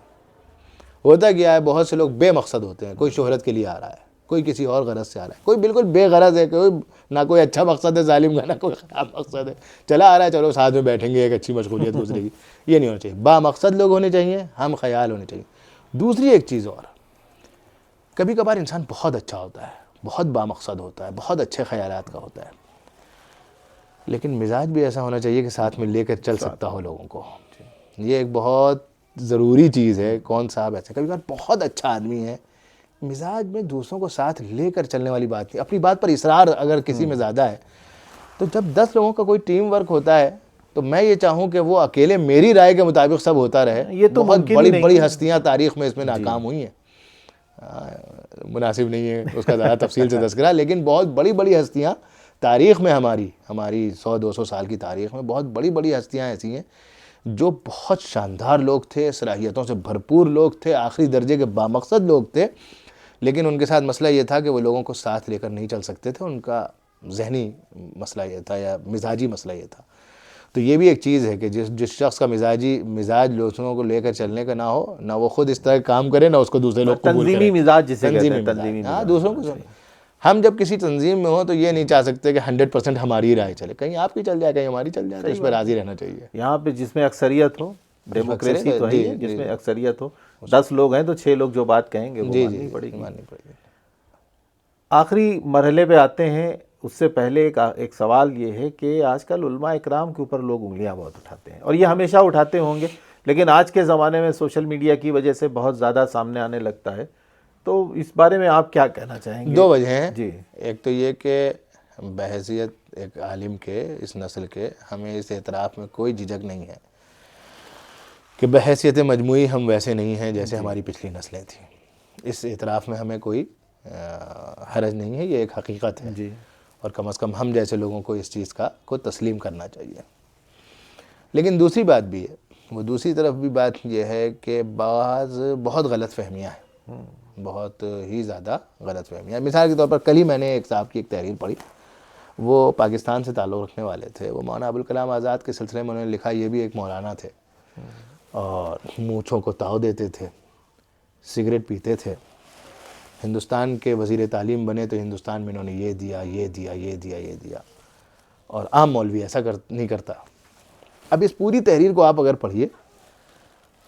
ہوتا کیا ہے, بہت سے لوگ بے مقصد ہوتے ہیں. کوئی شہرت کے لیے آ رہا ہے, کوئی کسی اور غرض سے آ رہا ہے, کوئی بالکل بے غرض ہے, کوئی نہ کوئی اچھا مقصد ہے ظالم کا, نہ کوئی خراب مقصد ہے, چلا آ رہا ہے چلو ساتھ میں بیٹھیں گے, ایک اچھی مشغولیت گزرے گی. یہ نہیں ہونا چاہیے. با مقصد لوگ ہونے چاہیے, ہم خیال ہونے چاہیے. دوسری ایک چیز اور, کبھی کبھار انسان بہت اچھا ہوتا ہے, بہت با مقصد ہوتا ہے, بہت اچھے خیالات کا ہوتا ہے, لیکن مزاج بھی ایسا ہونا چاہیے کہ ساتھ میں لے کر چل سکتا ہو لوگوں کو. یہ ایک بہت ضروری چیز ہے. کون صاحب ایسے کبھی کبھار بہت اچھا آدمی ہے, مزاج میں دوسروں کو ساتھ لے کر چلنے والی بات نہیں, اپنی بات پر اصرار اگر کسی میں زیادہ ہے, تو جب 10 لوگوں کا کوئی ٹیم ورک ہوتا ہے تو میں یہ چاہوں کہ وہ اکیلے میری رائے کے مطابق سب ہوتا رہے. یہ تو بہت ممکن بڑی نہیں بڑی ہے. ہستیاں تاریخ میں اس میں ناکام ہوئی ہیں. مناسب نہیں ہے اس کا زیادہ تفصیل سے تذکرہ, لیکن بہت بڑی بڑی ہستیاں تاریخ میں, ہماری 100-200 سال کی تاریخ میں بہت بڑی بڑی ہستیاں ایسی ہیں جو بہت شاندار لوگ تھے, صلاحیتوں سے بھرپور لوگ تھے, آخری درجے کے بامقصد لوگ تھے, لیکن ان کے ساتھ مسئلہ یہ تھا کہ وہ لوگوں کو ساتھ لے کر نہیں چل سکتے تھے. ان کا ذہنی مسئلہ یہ تھا یا مزاجی مسئلہ یہ تھا. تو یہ بھی ایک چیز ہے کہ جس شخص کا مزاج دوسروں کو لے کر چلنے کا نہ ہو, نہ وہ خود اس طرح کام کرے, نہ اس کو دوسرے لوگ قبول کریں. تنظیمی مزاج جسے کہتے ہیں, تنظیمی ہاں, مزاج. دوسروں کو. ہم جب کسی تنظیم میں ہوں تو یہ نہیں چاہ سکتے کہ 100% ہماری رائے چلے, کہیں آپ کی چل جائے, کہیں ہماری چل جائے, تو اس پہ راضی رہنا چاہیے. یہاں پہ جس میں اکثریت ہو, ڈیموکریسی تو ہے, جس میں اکثریت ہو, 10 لوگ ہیں تو 6 لوگ جو بات کہیں گے وہ ماننی پڑے گی. آخری مرحلے پہ آتے ہیں. اس سے پہلے ایک سوال یہ ہے کہ آج کل علماء اکرام کے اوپر لوگ انگلیاں بہت اٹھاتے ہیں, اور یہ ہمیشہ اٹھاتے ہوں گے, لیکن آج کے زمانے میں سوشل میڈیا کی وجہ سے بہت زیادہ سامنے آنے لگتا ہے. تو اس بارے میں آپ کیا کہنا چاہیں گے؟ 2 وجہ ہیں. جی. ایک تو یہ کہ بحیثیت ایک عالم کے, اس نسل کے, ہمیں اس اعتراف میں کوئی جھجک نہیں ہے کہ بحیثیت مجموعی ہم ویسے نہیں ہیں جیسے ہماری پچھلی نسلیں تھیں. اس اعتراف میں ہمیں کوئی حرج نہیں ہے, یہ ایک حقیقت ہے. جی. اور کم از کم ہم جیسے لوگوں کو اس چیز کو تسلیم کرنا چاہیے. لیکن دوسری بات بھی ہے, وہ دوسری طرف بھی بات یہ ہے کہ بہت غلط فہمیاں ہیں, بہت ہی زیادہ غلط فہمیاں. مثال کے طور پر کل ہی میں نے ایک صاحب کی ایک تحریر پڑھی, وہ پاکستان سے تعلق رکھنے والے تھے. وہ مولانا ابوالکلام آزاد کے سلسلے میں انہوں نے لکھا, یہ بھی ایک مولانا تھے اور مونچھوں کو تاؤ دیتے تھے, سگریٹ پیتے تھے. ہندوستان کے وزیر تعلیم بنے تو ہندوستان میں انہوں نے یہ دیا, یہ دیا, یہ دیا, یہ دیا, اور عام مولوی ایسا نہیں کرتا. اب اس پوری تحریر کو آپ اگر پڑھیے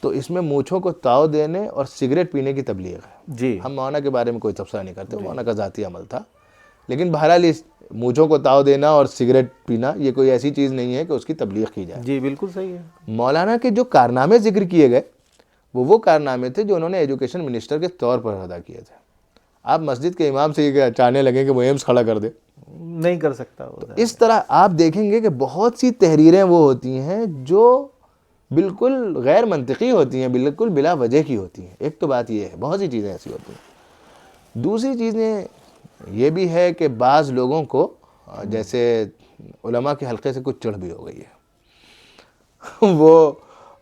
تو اس میں مونچھوں کو تاؤ دینے اور سگریٹ پینے کی تبلیغ ہے. جی. ہم مولانا کے بارے میں کوئی تبصرہ نہیں کرتے, مولانا کا ذاتی عمل تھا, لیکن بہرحال اس مونچھوں کو تاؤ دینا اور سگریٹ پینا یہ کوئی ایسی چیز نہیں ہے کہ اس کی تبلیغ کی جائے. جی بالکل صحیح ہے. مولانا کے جو کارنامے ذکر کیے گئے وہ کارنامے تھے جو انہوں نے ایجوکیشن منسٹر کے طور پر ادا کیے تھے. آپ مسجد کے امام سے یہ چاہنے لگے کہ وہ ایمس کھڑا کر دے, نہیں کر سکتا. اس طرح آپ دیکھیں گے کہ بہت سی تحریریں وہ ہوتی ہیں جو بالکل غیر منطقی ہوتی ہیں, بالکل بلا وجہ کی ہوتی ہیں. ایک تو بات یہ ہے, بہت سی چیزیں ایسی ہوتی ہیں. دوسری چیزیں یہ بھی ہے کہ بعض لوگوں کو جیسے علماء کے حلقے سے کچھ چڑھ بھی ہو گئی ہے. وہ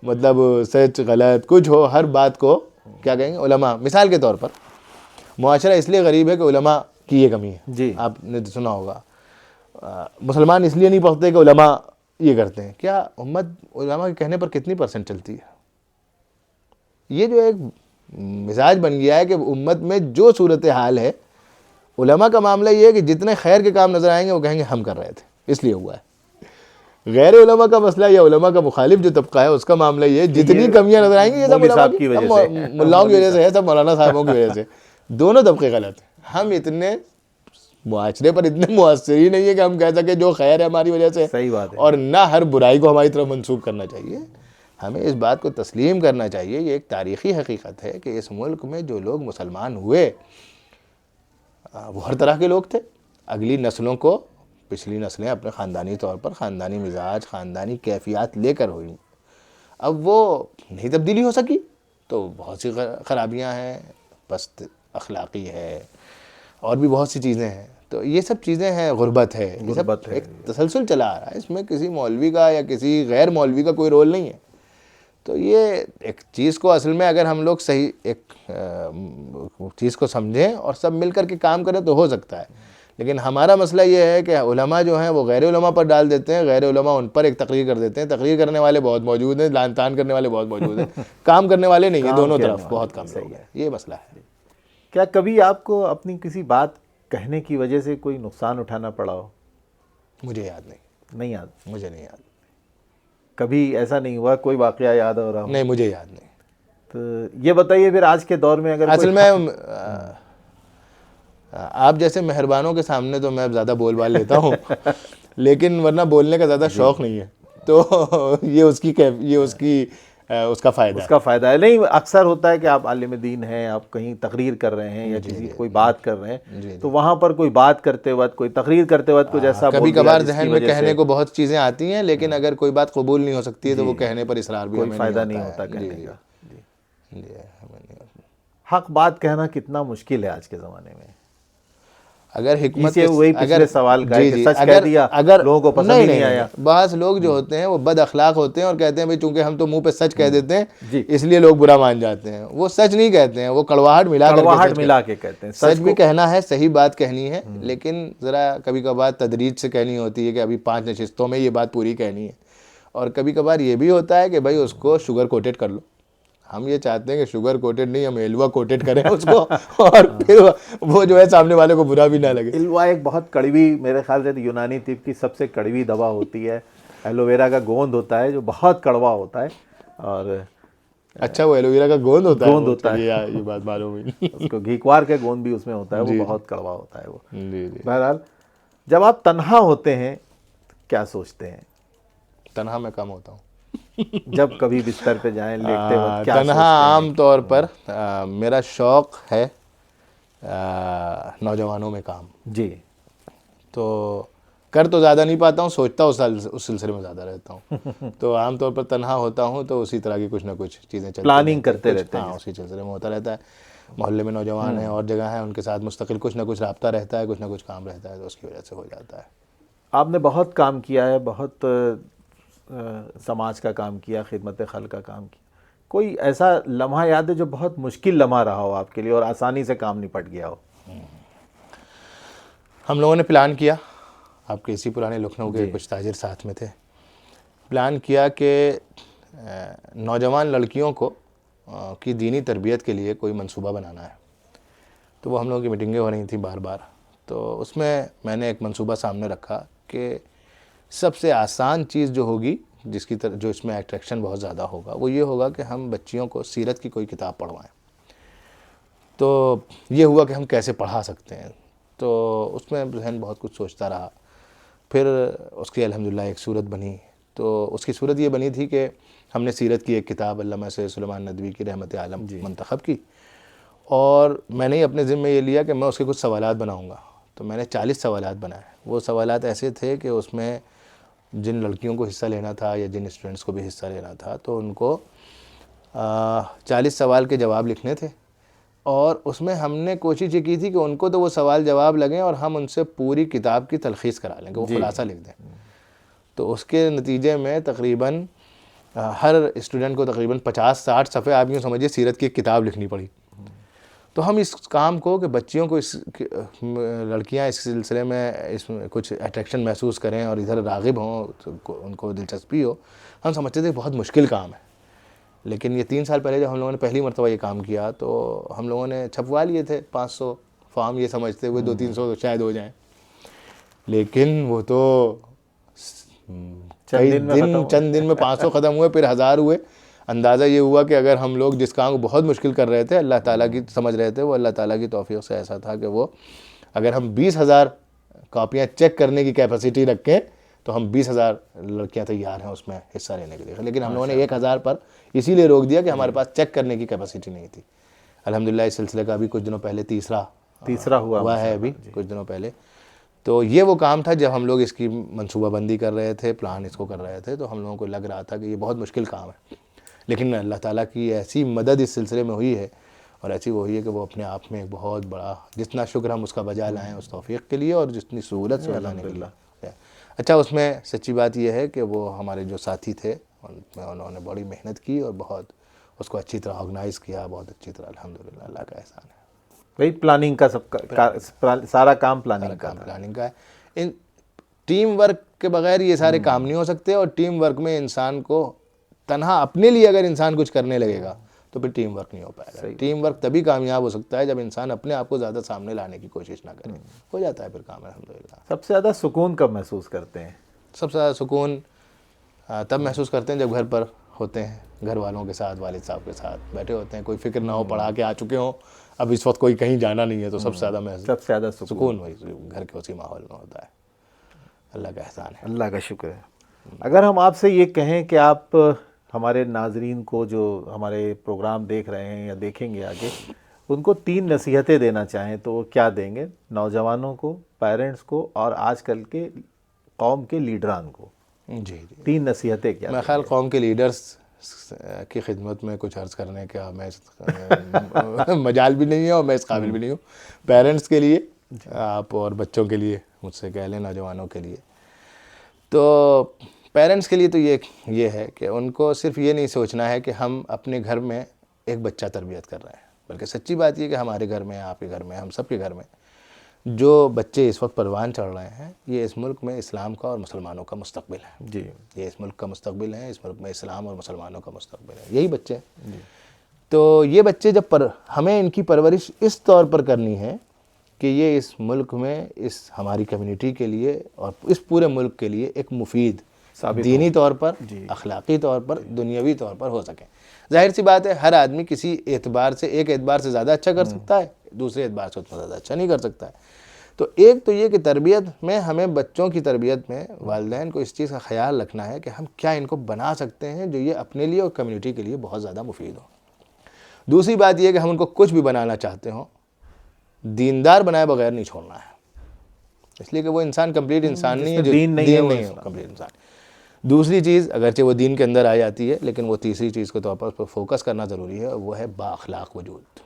مطلب سچ غلط کچھ ہو, ہر بات کو کیا کہیں گے علماء. مثال کے طور پر معاشرہ اس لیے غریب ہے کہ علماء کی یہ کمی ہے. جی آپ نے سنا ہوگا مسلمان اس لیے نہیں پڑھتے کہ علماء یہ کرتے ہیں. کیا امت علماء کے کہنے پر کتنی % چلتی ہے؟ یہ جو ایک مزاج بن گیا ہے کہ امت میں جو صورتحال ہے، علماء کا معاملہ یہ ہے کہ جتنے خیر کے کام نظر آئیں گے وہ کہیں گے ہم کر رہے تھے اس لیے ہوا ہے. غیر علماء کا مسئلہ یا علماء کا مخالف جو طبقہ ہے اس کا معاملہ یہ ہے جتنی کمیاں نظر آئیں گی یہ سب مولوی علماء صاحب کی وجہ سے، ملاؤں کی وجہ سے ہے، سب مولانا صاحبوں کی وجہ سے. دونوں طبقے غلط ہیں. ہم اتنے معاشرے پر اتنے مؤثر ہی نہیں ہے کہ ہم کہہ سکیں جو خیر ہے ہماری وجہ سے، صحیح بات ہے. اور نہ ہر برائی کو ہماری طرف منسوخ کرنا چاہیے. ہمیں اس بات کو تسلیم کرنا چاہیے، یہ ایک تاریخی حقیقت ہے کہ اس ملک میں جو لوگ مسلمان ہوئے وہ ہر طرح کے لوگ تھے. اگلی نسلوں کو پچھلی نسلیں اپنے خاندانی طور پر خاندانی مزاج، خاندانی کیفیات لے کر ہوئیں. اب وہ نہیں تبدیلی ہو سکی تو بہت سی خرابیاں ہیں، پست اخلاقی ہے اور بھی بہت سی چیزیں ہیں. تو یہ سب چیزیں ہیں، غربت ہے، یہ سب ایک تسلسل چلا آ رہا ہے. اس میں کسی مولوی کا یا کسی غیر مولوی کا کوئی رول نہیں ہے. تو یہ ایک چیز کو اصل میں اگر ہم لوگ صحیح ایک چیز کو سمجھیں اور سب مل کر کے کام کریں تو ہو سکتا ہے. لیکن ہمارا مسئلہ یہ ہے کہ علماء جو ہیں وہ غیر علماء پر ڈال دیتے ہیں، غیر علماء ان پر ایک تقریر کر دیتے ہیں. تقریر کرنے والے بہت موجود ہیں، لان تان کرنے والے بہت موجود ہیں، کام کرنے والے نہیں ہیں. دونوں طرف بہت کم لوگ ہیں. یہ مسئلہ ہے. کیا کبھی آپ کو اپنی کسی بات کہنے کی وجہ سے کوئی نقصان اٹھانا پڑا ہو؟ مجھے یاد نہیں یاد؟ مجھے نہیں یاد. کبھی ایسا نہیں ہوا کوئی واقعہ یاد ہو رہا ہو؟ نہیں، مجھے یاد نہیں. تو یہ بتائیے پھر آج کے دور میں اگر اصل میں آپ جیسے مہربانوں کے سامنے تو میں زیادہ بول بال لیتا ہوں لیکن ورنہ بولنے کا زیادہ شوق نہیں ہے. تو یہ اس کا فائدہ ہے. نہیں، اکثر ہوتا ہے کہ آپ عالم دین ہیں، آپ کہیں تقریر کر رہے ہیں یا کسی کوئی بات کر رہے ہیں تو وہاں پر کوئی بات کرتے وقت، کوئی تقریر کرتے وقت کچھ ایسا کبھی کبھار ذہن میں کہنے کو بہت چیزیں آتی ہیں، لیکن اگر کوئی بات قبول نہیں ہو سکتی ہے تو وہ کہنے پر اصرار بھی کوئی فائدہ نہیں ہوتا کہنے کا. جی. حق بات کہنا کتنا مشکل ہے آج کے زمانے میں. اگر حکمت وہی پچھلے سوال کا ہے کہ سچ کہہ دیا لوگوں کو پسند ہی نہیں آیا. بعض لوگ جو ہوتے ہیں وہ بد اخلاق ہوتے ہیں اور کہتے ہیں بھئی چونکہ ہم تو منہ پہ سچ کہہ دیتے ہیں اس لیے لوگ برا مان جاتے ہیں. وہ سچ نہیں کہتے ہیں، وہ کڑواہٹ ملا کے کہتے ہیں. سچ بھی کہنا ہے، صحیح بات کہنی ہے، لیکن ذرا کبھی کبھار تدریج سے کہنی ہوتی ہے کہ ابھی 5 نشستوں میں یہ بات پوری کہنی ہے. اور کبھی کبھار یہ بھی ہوتا ہے کہ بھئی اس کو شوگر کوٹڈ کر لو. ہم یہ چاہتے ہیں کہ شوگر کوٹڈ نہیں، ہم ایلوا کوٹڈ کریں اس کو اور پھر وہ جو ہے سامنے والے کو برا بھی نہ لگے. ایلوا ایک بہت کڑوی، میرے خیال سے یونانی طب کی سب سے کڑوی دوا ہوتی ہے. ایلو ویرا کا گوند ہوتا ہے جو بہت کڑوا ہوتا ہے. اور اچھا، وہ ایلو ویرا کا گوند ہوتا ہے. یہ بات معلوم ہوئی. اس کو گھیکوار کا گوند بھی اس میں ہوتا ہے، وہ بہت کڑوا ہوتا ہے وہ. جی. بہرحال جب آپ تنہا ہوتے ہیں کیا سوچتے ہیں؟ تنہا میں کم ہوتا ہوں. جب کبھی بستر پہ جائیں لیٹتے وقت کیا تنہا عام طور پر میرا شوق ہے نوجوانوں میں کام. جی. تو کر تو زیادہ نہیں پاتا ہوں، سوچتا اس سلسلے میں زیادہ رہتا ہوں. تو عام طور پر تنہا ہوتا ہوں تو اسی طرح کی کچھ نہ کچھ چیزیں چلتی، پلاننگ کرتے رہتے ہیں. ہاں، اسی سلسلے میں ہوتا رہتا ہے. محلے میں نوجوان ہیں اور جگہ ہیں، ان کے ساتھ مستقل کچھ نہ کچھ رابطہ رہتا ہے، کچھ نہ کچھ کام رہتا ہے، تو اس کی وجہ سے ہو جاتا ہے. آپ نے بہت کام کیا ہے، بہت سماج کا کام کیا، خدمت خلق کا کام کیا. کوئی ایسا لمحہ یاد ہے جو بہت مشکل لمحہ رہا ہو آپ کے لیے اور آسانی سے کام نپٹ گیا ہو؟ ہم لوگوں نے پلان کیا، آپ کے اسی پرانے لکھنؤ کے کچھ تاجر ساتھ میں تھے، پلان کیا کہ نوجوان لڑکیوں کو کی دینی تربیت کے لیے کوئی منصوبہ بنانا ہے. تو وہ ہم لوگوں کی میٹنگیں ہو رہی تھیں بار بار. تو اس میں نے ایک منصوبہ سامنے رکھا کہ سب سے آسان چیز جو ہوگی، جو اس میں اٹریکشن بہت زیادہ ہوگا، وہ یہ ہوگا کہ ہم بچیوں کو سیرت کی کوئی کتاب پڑھوائیں. تو یہ ہوا کہ ہم کیسے پڑھا سکتے ہیں. تو اس میں ذہن بہت کچھ سوچتا رہا. پھر اس کی الحمدللہ ایک صورت بنی. تو اس کی صورت یہ بنی تھی کہ ہم نے سیرت کی ایک کتاب علامہ سید سلیمان ندوی کی رحمت عالم منتخب کی، اور میں نے اپنے ذمہ یہ لیا کہ میں اس کے کچھ سوالات بناؤں گا. تو میں نے 40 سوالات بنائے. وہ سوالات ایسے تھے کہ اس میں جن لڑکیوں کو حصہ لینا تھا یا جن اسٹوڈنٹس کو بھی حصہ لینا تھا تو ان کو 40 سوال کے جواب لکھنے تھے. اور اس میں ہم نے کوشش یہ کی تھی کہ ان کو تو وہ سوال جواب لگیں اور ہم ان سے پوری کتاب کی تلخیص کرا لیں کہ وہ خلاصہ لکھ دیں. تو اس کے نتیجے میں تقریباً ہر اسٹوڈنٹ کو تقریباً 50-60 صفحے، آپ یوں سمجھیے سیرت کی ایک کتاب لکھنی پڑی. تو ہم اس کام کو کہ بچیوں کو لڑکیاں اس سلسلے میں اس میں کچھ اٹریکشن محسوس کریں اور ادھر راغب ہوں، ان کو دلچسپی ہو، ہم سمجھتے تھے بہت مشکل کام ہے. لیکن یہ 3 سال پہلے جب ہم لوگوں نے پہلی مرتبہ یہ کام کیا تو ہم لوگوں نے چھپوا لیے تھے 500 فارم، یہ سمجھتے ہوئے 200-300 شاید ہو جائیں، لیکن وہ تو چند دن میں 500 ختم ہوئے، پھر 1000 ہوئے. اندازہ یہ ہوا کہ اگر ہم لوگ جس کام کو بہت مشکل کر رہے تھے، اللہ تعالیٰ کی سمجھ رہے تھے، وہ اللہ تعالیٰ کی توفیق سے ایسا تھا کہ وہ اگر ہم 20,000 کاپیاں چیک کرنے کی کیپیسٹی رکھیں تو ہم 20,000 لڑکیاں تیار ہیں اس میں حصہ لینے کے لیے. لیکن ہم لوگوں نے 1,000 پر اسی لیے روک دیا کہ ہمارے پاس چیک کرنے کی کیپیسٹی نہیں تھی. الحمدللہ اس سلسلے کا ابھی کچھ دنوں پہلے تیسرا ہوا ہے ابھی کچھ دنوں پہلے. تو یہ وہ کام تھا جب ہم لوگ اس کی منصوبہ بندی کر رہے تھے، پلان اس کو کر رہے تھے، تو ہم لوگوں کو لگ رہا تھا کہ یہ بہت مشکل کام ہے. لیکن اللہ تعالیٰ کی ایسی مدد اس سلسلے میں ہوئی ہے اور ایسی وہ ہوئی ہے کہ وہ اپنے آپ میں ایک بہت بڑا، جتنا شکر ہم اس کا بجا لائیں اس توفیق کے لیے اور جتنی سہولت سے بجانے کے لیے. اچھا اس میں سچی بات یہ ہے کہ وہ ہمارے جو ساتھی تھے انہوں نے بڑی محنت کی اور بہت اس کو اچھی طرح آرگنائز کیا، بہت اچھی طرح. الحمدللہ اللہ کا احسان ہے. وہی پلاننگ کا سارا کام پلاننگ کا ہے. ان ٹیم ورک کے بغیر یہ سارے کام نہیں ہو سکتے، اور ٹیم ورک میں انسان کو تنہا اپنے لیے اگر انسان کچھ کرنے لگے گا تو پھر ٹیم ورک نہیں ہو پائے گا. ٹیم ورک تبھی کامیاب ہو سکتا ہے جب انسان اپنے آپ کو زیادہ سامنے لانے کی کوشش نہ کرے. ہو جاتا ہے پھر کام الحمدللہ. سب سے زیادہ سکون کب محسوس کرتے ہیں؟ سب سے زیادہ سکون تب محسوس کرتے ہیں جب گھر پر ہوتے ہیں، گھر والوں کے ساتھ، والد صاحب کے ساتھ بیٹھے ہوتے ہیں، کوئی فکر نہ ہو، پڑھا کے آ چکے ہوں، اب اس وقت کوئی کہیں جانا نہیں ہے، تو سب سے زیادہ سکون وہی گھر کے اسی ماحول میں ہوتا ہے. اللہ کا احسان ہے. اللہ کا شکر ہے. اگر ہم آپ سے یہ کہیں کہ آپ ہمارے ناظرین کو جو ہمارے پروگرام دیکھ رہے ہیں یا دیکھیں گے آگے، ان کو 3 نصیحتیں دینا چاہیں تو وہ کیا دیں گے؟ نوجوانوں کو، پیرنٹس کو اور آج کل کے قوم کے لیڈران کو. جی 3 نصیحتیں کیا؟ میں خیال قوم کے لیڈرز کی خدمت میں کچھ عرض کرنے کا میں مجال بھی نہیں ہے اور میں اس قابل بھی نہیں ہوں. پیرنٹس کے لیے آپ اور بچوں کے لیے مجھ سے کہہ لیں، نوجوانوں کے لیے تو پیرنٹس کے لیے تو یہ ہے کہ ان کو صرف یہ نہیں سوچنا ہے کہ ہم اپنے گھر میں ایک بچہ تربیت کر رہے ہیں، بلکہ سچی بات یہ کہ ہمارے گھر میں، آپ کے گھر میں، ہم سب کے گھر میں جو بچے اس وقت پروان چڑھ رہے ہیں، یہ اس ملک میں اسلام کا اور مسلمانوں کا مستقبل ہے. جی، یہ اس ملک کا مستقبل ہے، اس ملک میں اسلام اور مسلمانوں کا مستقبل ہے، یہی بچے ہیں. تو یہ بچے جب ہمیں ان کی پرورش اس طور پر کرنی ہے کہ یہ اس ملک میں، اس ہماری کمیونٹی کے لیے اور اس پورے ملک کے لیے ایک مفید دینی طور پر، اخلاقی طور پر، دنیاوی طور پر ہو سکیں. ظاہر سی بات ہے ہر آدمی کسی اعتبار سے، ایک اعتبار سے زیادہ اچھا کر سکتا ہے، دوسرے اعتبار سے اتنا زیادہ اچھا نہیں کر سکتا ہے. تو ایک تو یہ کہ تربیت میں ہمیں، بچوں کی تربیت میں والدین کو اس چیز کا خیال رکھنا ہے کہ ہم کیا ان کو بنا سکتے ہیں جو یہ اپنے لیے اور کمیونٹی کے لیے بہت زیادہ مفید ہو. دوسری بات یہ کہ ہم ان کو کچھ بھی بنانا چاہتے ہوں، دیندار بنائے بغیر نہیں چھوڑنا ہے، اس لیے کہ وہ انسان کمپلیٹ انسان نہیں ہے جو دین نہیں ہے کمپلیٹ انسان. دوسری چیز اگرچہ وہ دین کے اندر آ جاتی ہے، لیکن وہ تیسری چیز کے طور پر فوکس کرنا ضروری ہے، اور وہ ہے با اخلاق وجود.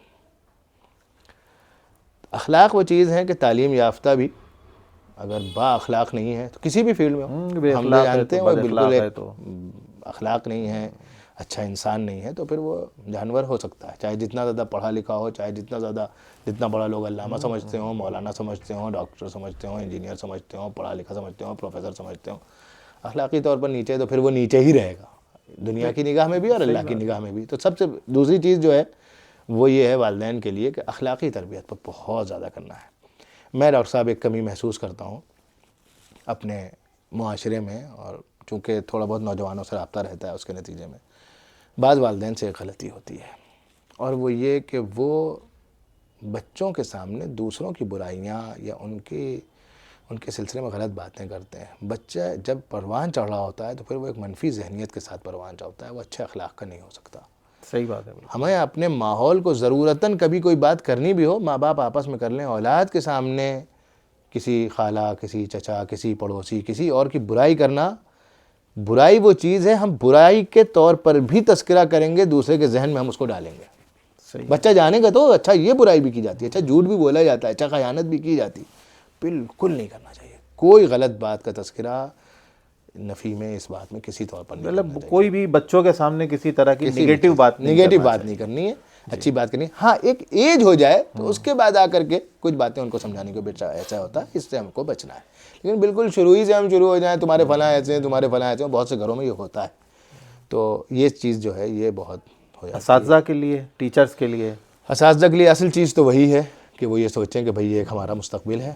اخلاق وہ چیز ہے کہ تعلیم یافتہ بھی اگر با اخلاق نہیں ہے تو کسی بھی فیلڈ میں ہم جانتے ہیں وہ بالکل ایک اخلاق نہیں ہے، اچھا انسان نہیں ہے، تو پھر وہ جانور ہو سکتا ہے، چاہے جتنا زیادہ پڑھا لکھا ہو، چاہے جتنا بڑا لوگ علامہ سمجھتے ہوں، مولانا سمجھتے ہوں، ڈاکٹر سمجھتے ہوں، انجینئر سمجھتے ہوں، پڑھا لکھا سمجھتے ہوں، پروفیسر سمجھتے ہوں، اخلاقی طور پر نیچے، تو پھر وہ نیچے ہی رہے گا دنیا کی نگاہ میں بھی اور اللہ کی نگاہ میں بھی. تو سب سے دوسری چیز جو ہے وہ یہ ہے والدین کے لیے کہ اخلاقی تربیت پر بہت زیادہ کرنا ہے. میں ڈاکٹر صاحب ایک کمی محسوس کرتا ہوں اپنے معاشرے میں، اور چونکہ تھوڑا بہت نوجوانوں سے رابطہ رہتا ہے، اس کے نتیجے میں بعض والدین سے ایک غلطی ہوتی ہے، اور وہ یہ کہ وہ بچوں کے سامنے دوسروں کی برائیاں یا ان کے سلسلے میں غلط باتیں کرتے ہیں. بچہ جب پروان چڑھ رہا ہوتا ہے تو پھر وہ ایک منفی ذہنیت کے ساتھ پروان چڑھتا ہے، وہ اچھے اخلاق کا نہیں ہو سکتا. صحیح بات ہے. ہمیں اپنے ماحول کو ضرورتاً کبھی کوئی بات کرنی بھی ہو، ماں باپ آپس میں کر لیں. اولاد کے سامنے کسی خالہ، کسی چچا، کسی پڑوسی، کسی اور کی برائی کرنا، برائی وہ چیز ہے، ہم برائی کے طور پر بھی تذکرہ کریں گے، دوسرے کے ذہن میں ہم اس کو ڈالیں گے. بچہ جانے گا تو اچھا یہ برائی بھی کی جاتی ہے، اچھا جھوٹ بھی بولا جاتا ہے، اچھا خیانت بھی کی جاتی. بالکل نہیں کرنا چاہیے. کوئی غلط بات کا تذکرہ نفی میں اس بات میں کسی طور پر نہیں، مطلب کوئی بھی بچوں کے سامنے کسی طرح کی نگیٹو بات نہیں کرنی ہے. اچھی بات کرنی. ہاں ایک ایج ہو جائے تو اس کے بعد آ کر کے کچھ باتیں ان کو سمجھانے کو بیٹا ایسا ہوتا ہے, اس سے ہم کو بچنا ہے. لیکن بالکل شروع ہی سے ہم شروع ہو جائیں تمہارے فلاں ایسے ہیں تمہارے فلاں ایسے ہیں, بہت سے گھروں میں یہ ہوتا ہے. تو یہ چیز جو ہے یہ بہت ہو جاتی ہے. اساتذہ کے لیے, ٹیچرز کے لیے, اساتذہ کے لیے اصل چیز تو وہی ہے کہ وہ یہ سوچیں کہ بھئی یہ ایک ہمارا مستقبل ہے,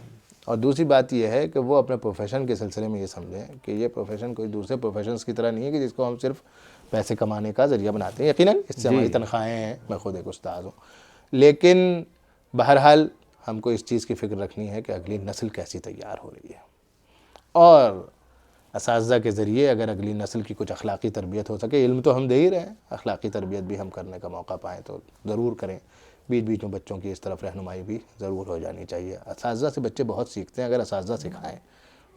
اور دوسری بات یہ ہے کہ وہ اپنے پروفیشن کے سلسلے میں یہ سمجھیں کہ یہ پروفیشن کوئی دوسرے پروفیشنز کی طرح نہیں ہے کہ جس کو ہم صرف پیسے کمانے کا ذریعہ بناتے ہیں. یقیناً اس سے ہماری تنخواہیں ہیں, میں خود ایک استاد ہوں, لیکن بہرحال ہم کو اس چیز کی فکر رکھنی ہے کہ اگلی نسل کیسی تیار ہو رہی ہے, اور اساتذہ کے ذریعے اگر اگلی نسل کی کچھ اخلاقی تربیت ہو سکے. علم تو ہم دے ہی رہے ہیں, اخلاقی تربیت بھی ہم کرنے کا موقع پائیں تو ضرور کریں. بیچ بیچ میں بچوں کی اس طرف رہنمائی بھی ضرور ہو جانی چاہیے. اساتذہ سے بچے بہت سیکھتے ہیں, اگر اساتذہ سکھائیں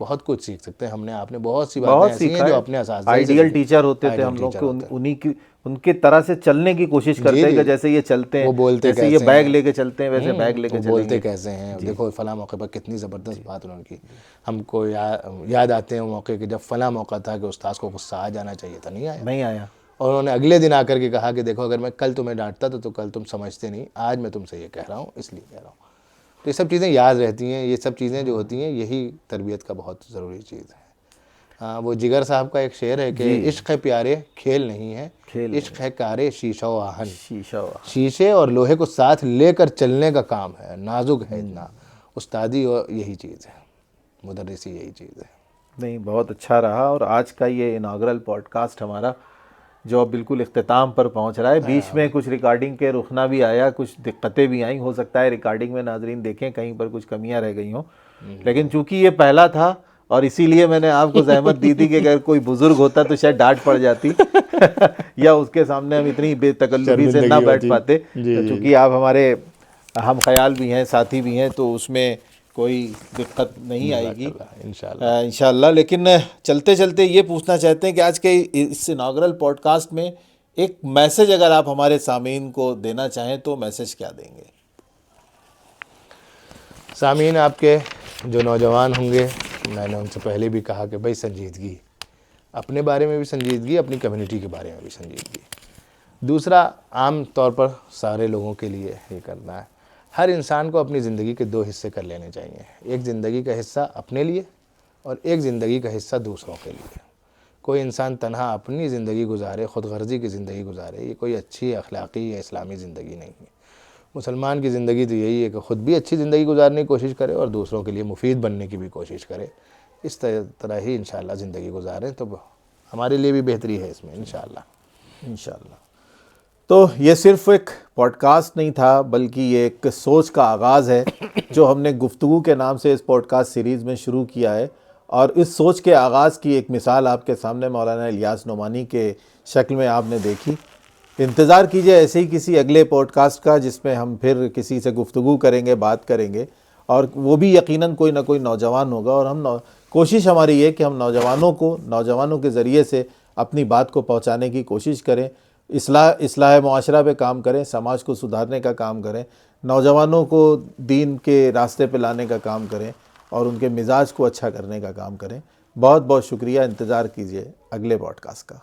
بہت کچھ سیکھ سکتے ہیں. ہم نے آپ نے بہت سی باتیں ایسی ہیں جو اپنے اساتذہ سے آئیڈیل ٹیچر ہوتے تھے ہم لوگ کے, انہی کی ان کے طرح سے چلنے کی کوشش کرتے ہیں کہ جیسے یہ چلتے ہیں, وہ بولتے جیسے یہ بیگ لے کے چلتے ہیں ویسے بیگ لے کے چلیں بولتے گے. کیسے ہیں, دیکھو فلاں موقع پر کتنی زبردست بات انہوں نے کی. ہم کو یاد آتے ہیں وہ موقع کہ جب فلاں موقع تھا کہ استاذ کو غصہ آ جانا چاہیے تھا, نہیں آیا, اور انہوں نے اگلے دن آ کر کے کہا کہ دیکھو اگر میں کل تمہیں ڈانٹتا تو کل تم سمجھتے نہیں, آج میں تم سے یہ کہہ رہا ہوں اس لیے کہہ رہا ہوں. تو یہ سب چیزیں یاد رہتی ہیں. یہ سب چیزیں جو ہوتی ہیں یہی تربیت کا بہت ضروری چیز ہے. وہ جگر صاحب کا ایک شعر ہے کہ عشق ہے پیارے کھیل نہیں ہے, عشق ہے کارے شیشہ و آہن. شیشے اور لوہے کو ساتھ لے کر چلنے کا کام ہے, نازک ہے اتنا. استادی اور یہی چیز ہے, مدرسی یہی چیز ہے. نہیں, بہت اچھا رہا. اور آج کا یہ اناگرل پوڈ کاسٹ ہمارا جو اب بالکل اختتام پر پہنچ رہا ہے, بیچ میں کچھ ریکارڈنگ کے رکنا بھی آیا, کچھ دقتیں بھی آئیں. ہو سکتا ہے ریکارڈنگ میں ناظرین دیکھیں کہیں پر کچھ کمیاں رہ گئی ہوں, لیکن چونکہ یہ پہلا تھا اور اسی لیے میں نے آپ کو زحمت دی تھی کہ اگر کوئی بزرگ ہوتا تو شاید ڈانٹ پڑ جاتی یا اس کے سامنے ہم اتنی بے تکلفی سے نہ بیٹھ پاتے. چونکہ آپ ہمارے ہم خیال بھی ہیں, ساتھی بھی ہیں, تو اس میں کوئی دقت نہیں آئے گی انشاءاللہ. لیکن چلتے چلتے یہ پوچھنا چاہتے ہیں کہ آج کے اس اناگرل پوڈ کاسٹ میں ایک میسج اگر آپ ہمارے سامعین کو دینا چاہیں تو میسج کیا دیں گے؟ سامعین آپ کے جو نوجوان ہوں گے, میں نے ان سے پہلے بھی کہا کہ بھائی سنجیدگی, اپنے بارے میں بھی سنجیدگی, اپنی کمیونٹی کے بارے میں بھی سنجیدگی. دوسرا عام طور پر سارے لوگوں کے لیے یہ کرنا ہے, ہر انسان کو اپنی زندگی کے 2 حصے کر لینے چاہیے. ایک زندگی کا حصہ اپنے لیے اور ایک زندگی کا حصہ دوسروں کے لیے. کوئی انسان تنہا اپنی زندگی گزارے, خود غرضی کی زندگی گزارے, یہ کوئی اچھی اخلاقی یا اسلامی زندگی نہیں ہے. مسلمان کی زندگی تو یہی ہے کہ خود بھی اچھی زندگی گزارنے کی کوشش کرے اور دوسروں کے لیے مفید بننے کی بھی کوشش کرے. اس طرح ہی انشاءاللہ زندگی گزاریں تو ہمارے لیے بھی بہتری ہے اس میں انشاءاللہ. تو یہ صرف ایک پوڈ کاسٹ نہیں تھا بلکہ یہ ایک سوچ کا آغاز ہے جو ہم نے گفتگو کے نام سے اس پوڈ کاسٹ سیریز میں شروع کیا ہے, اور اس سوچ کے آغاز کی ایک مثال آپ کے سامنے مولانا الیاس نعمانی کے شکل میں آپ نے دیکھی. انتظار کیجئے ایسے ہی کسی اگلے پوڈ کاسٹ کا جس میں ہم پھر کسی سے گفتگو کریں گے, بات کریں گے, اور وہ بھی یقیناً کوئی نہ کوئی نوجوان ہوگا. اور ہم کوشش ہماری یہ کہ ہم نوجوانوں کے ذریعے سے اپنی بات کو پہنچانے کی کوشش کریں, اصلاح معاشرہ پہ کام کریں, سماج کو سدھارنے کا کام کریں, نوجوانوں کو دین کے راستے پہ لانے کا کام کریں اور ان کے مزاج کو اچھا کرنے کا کام کریں. بہت بہت شکریہ. انتظار کیجئے اگلے پوڈ کاسٹ کا.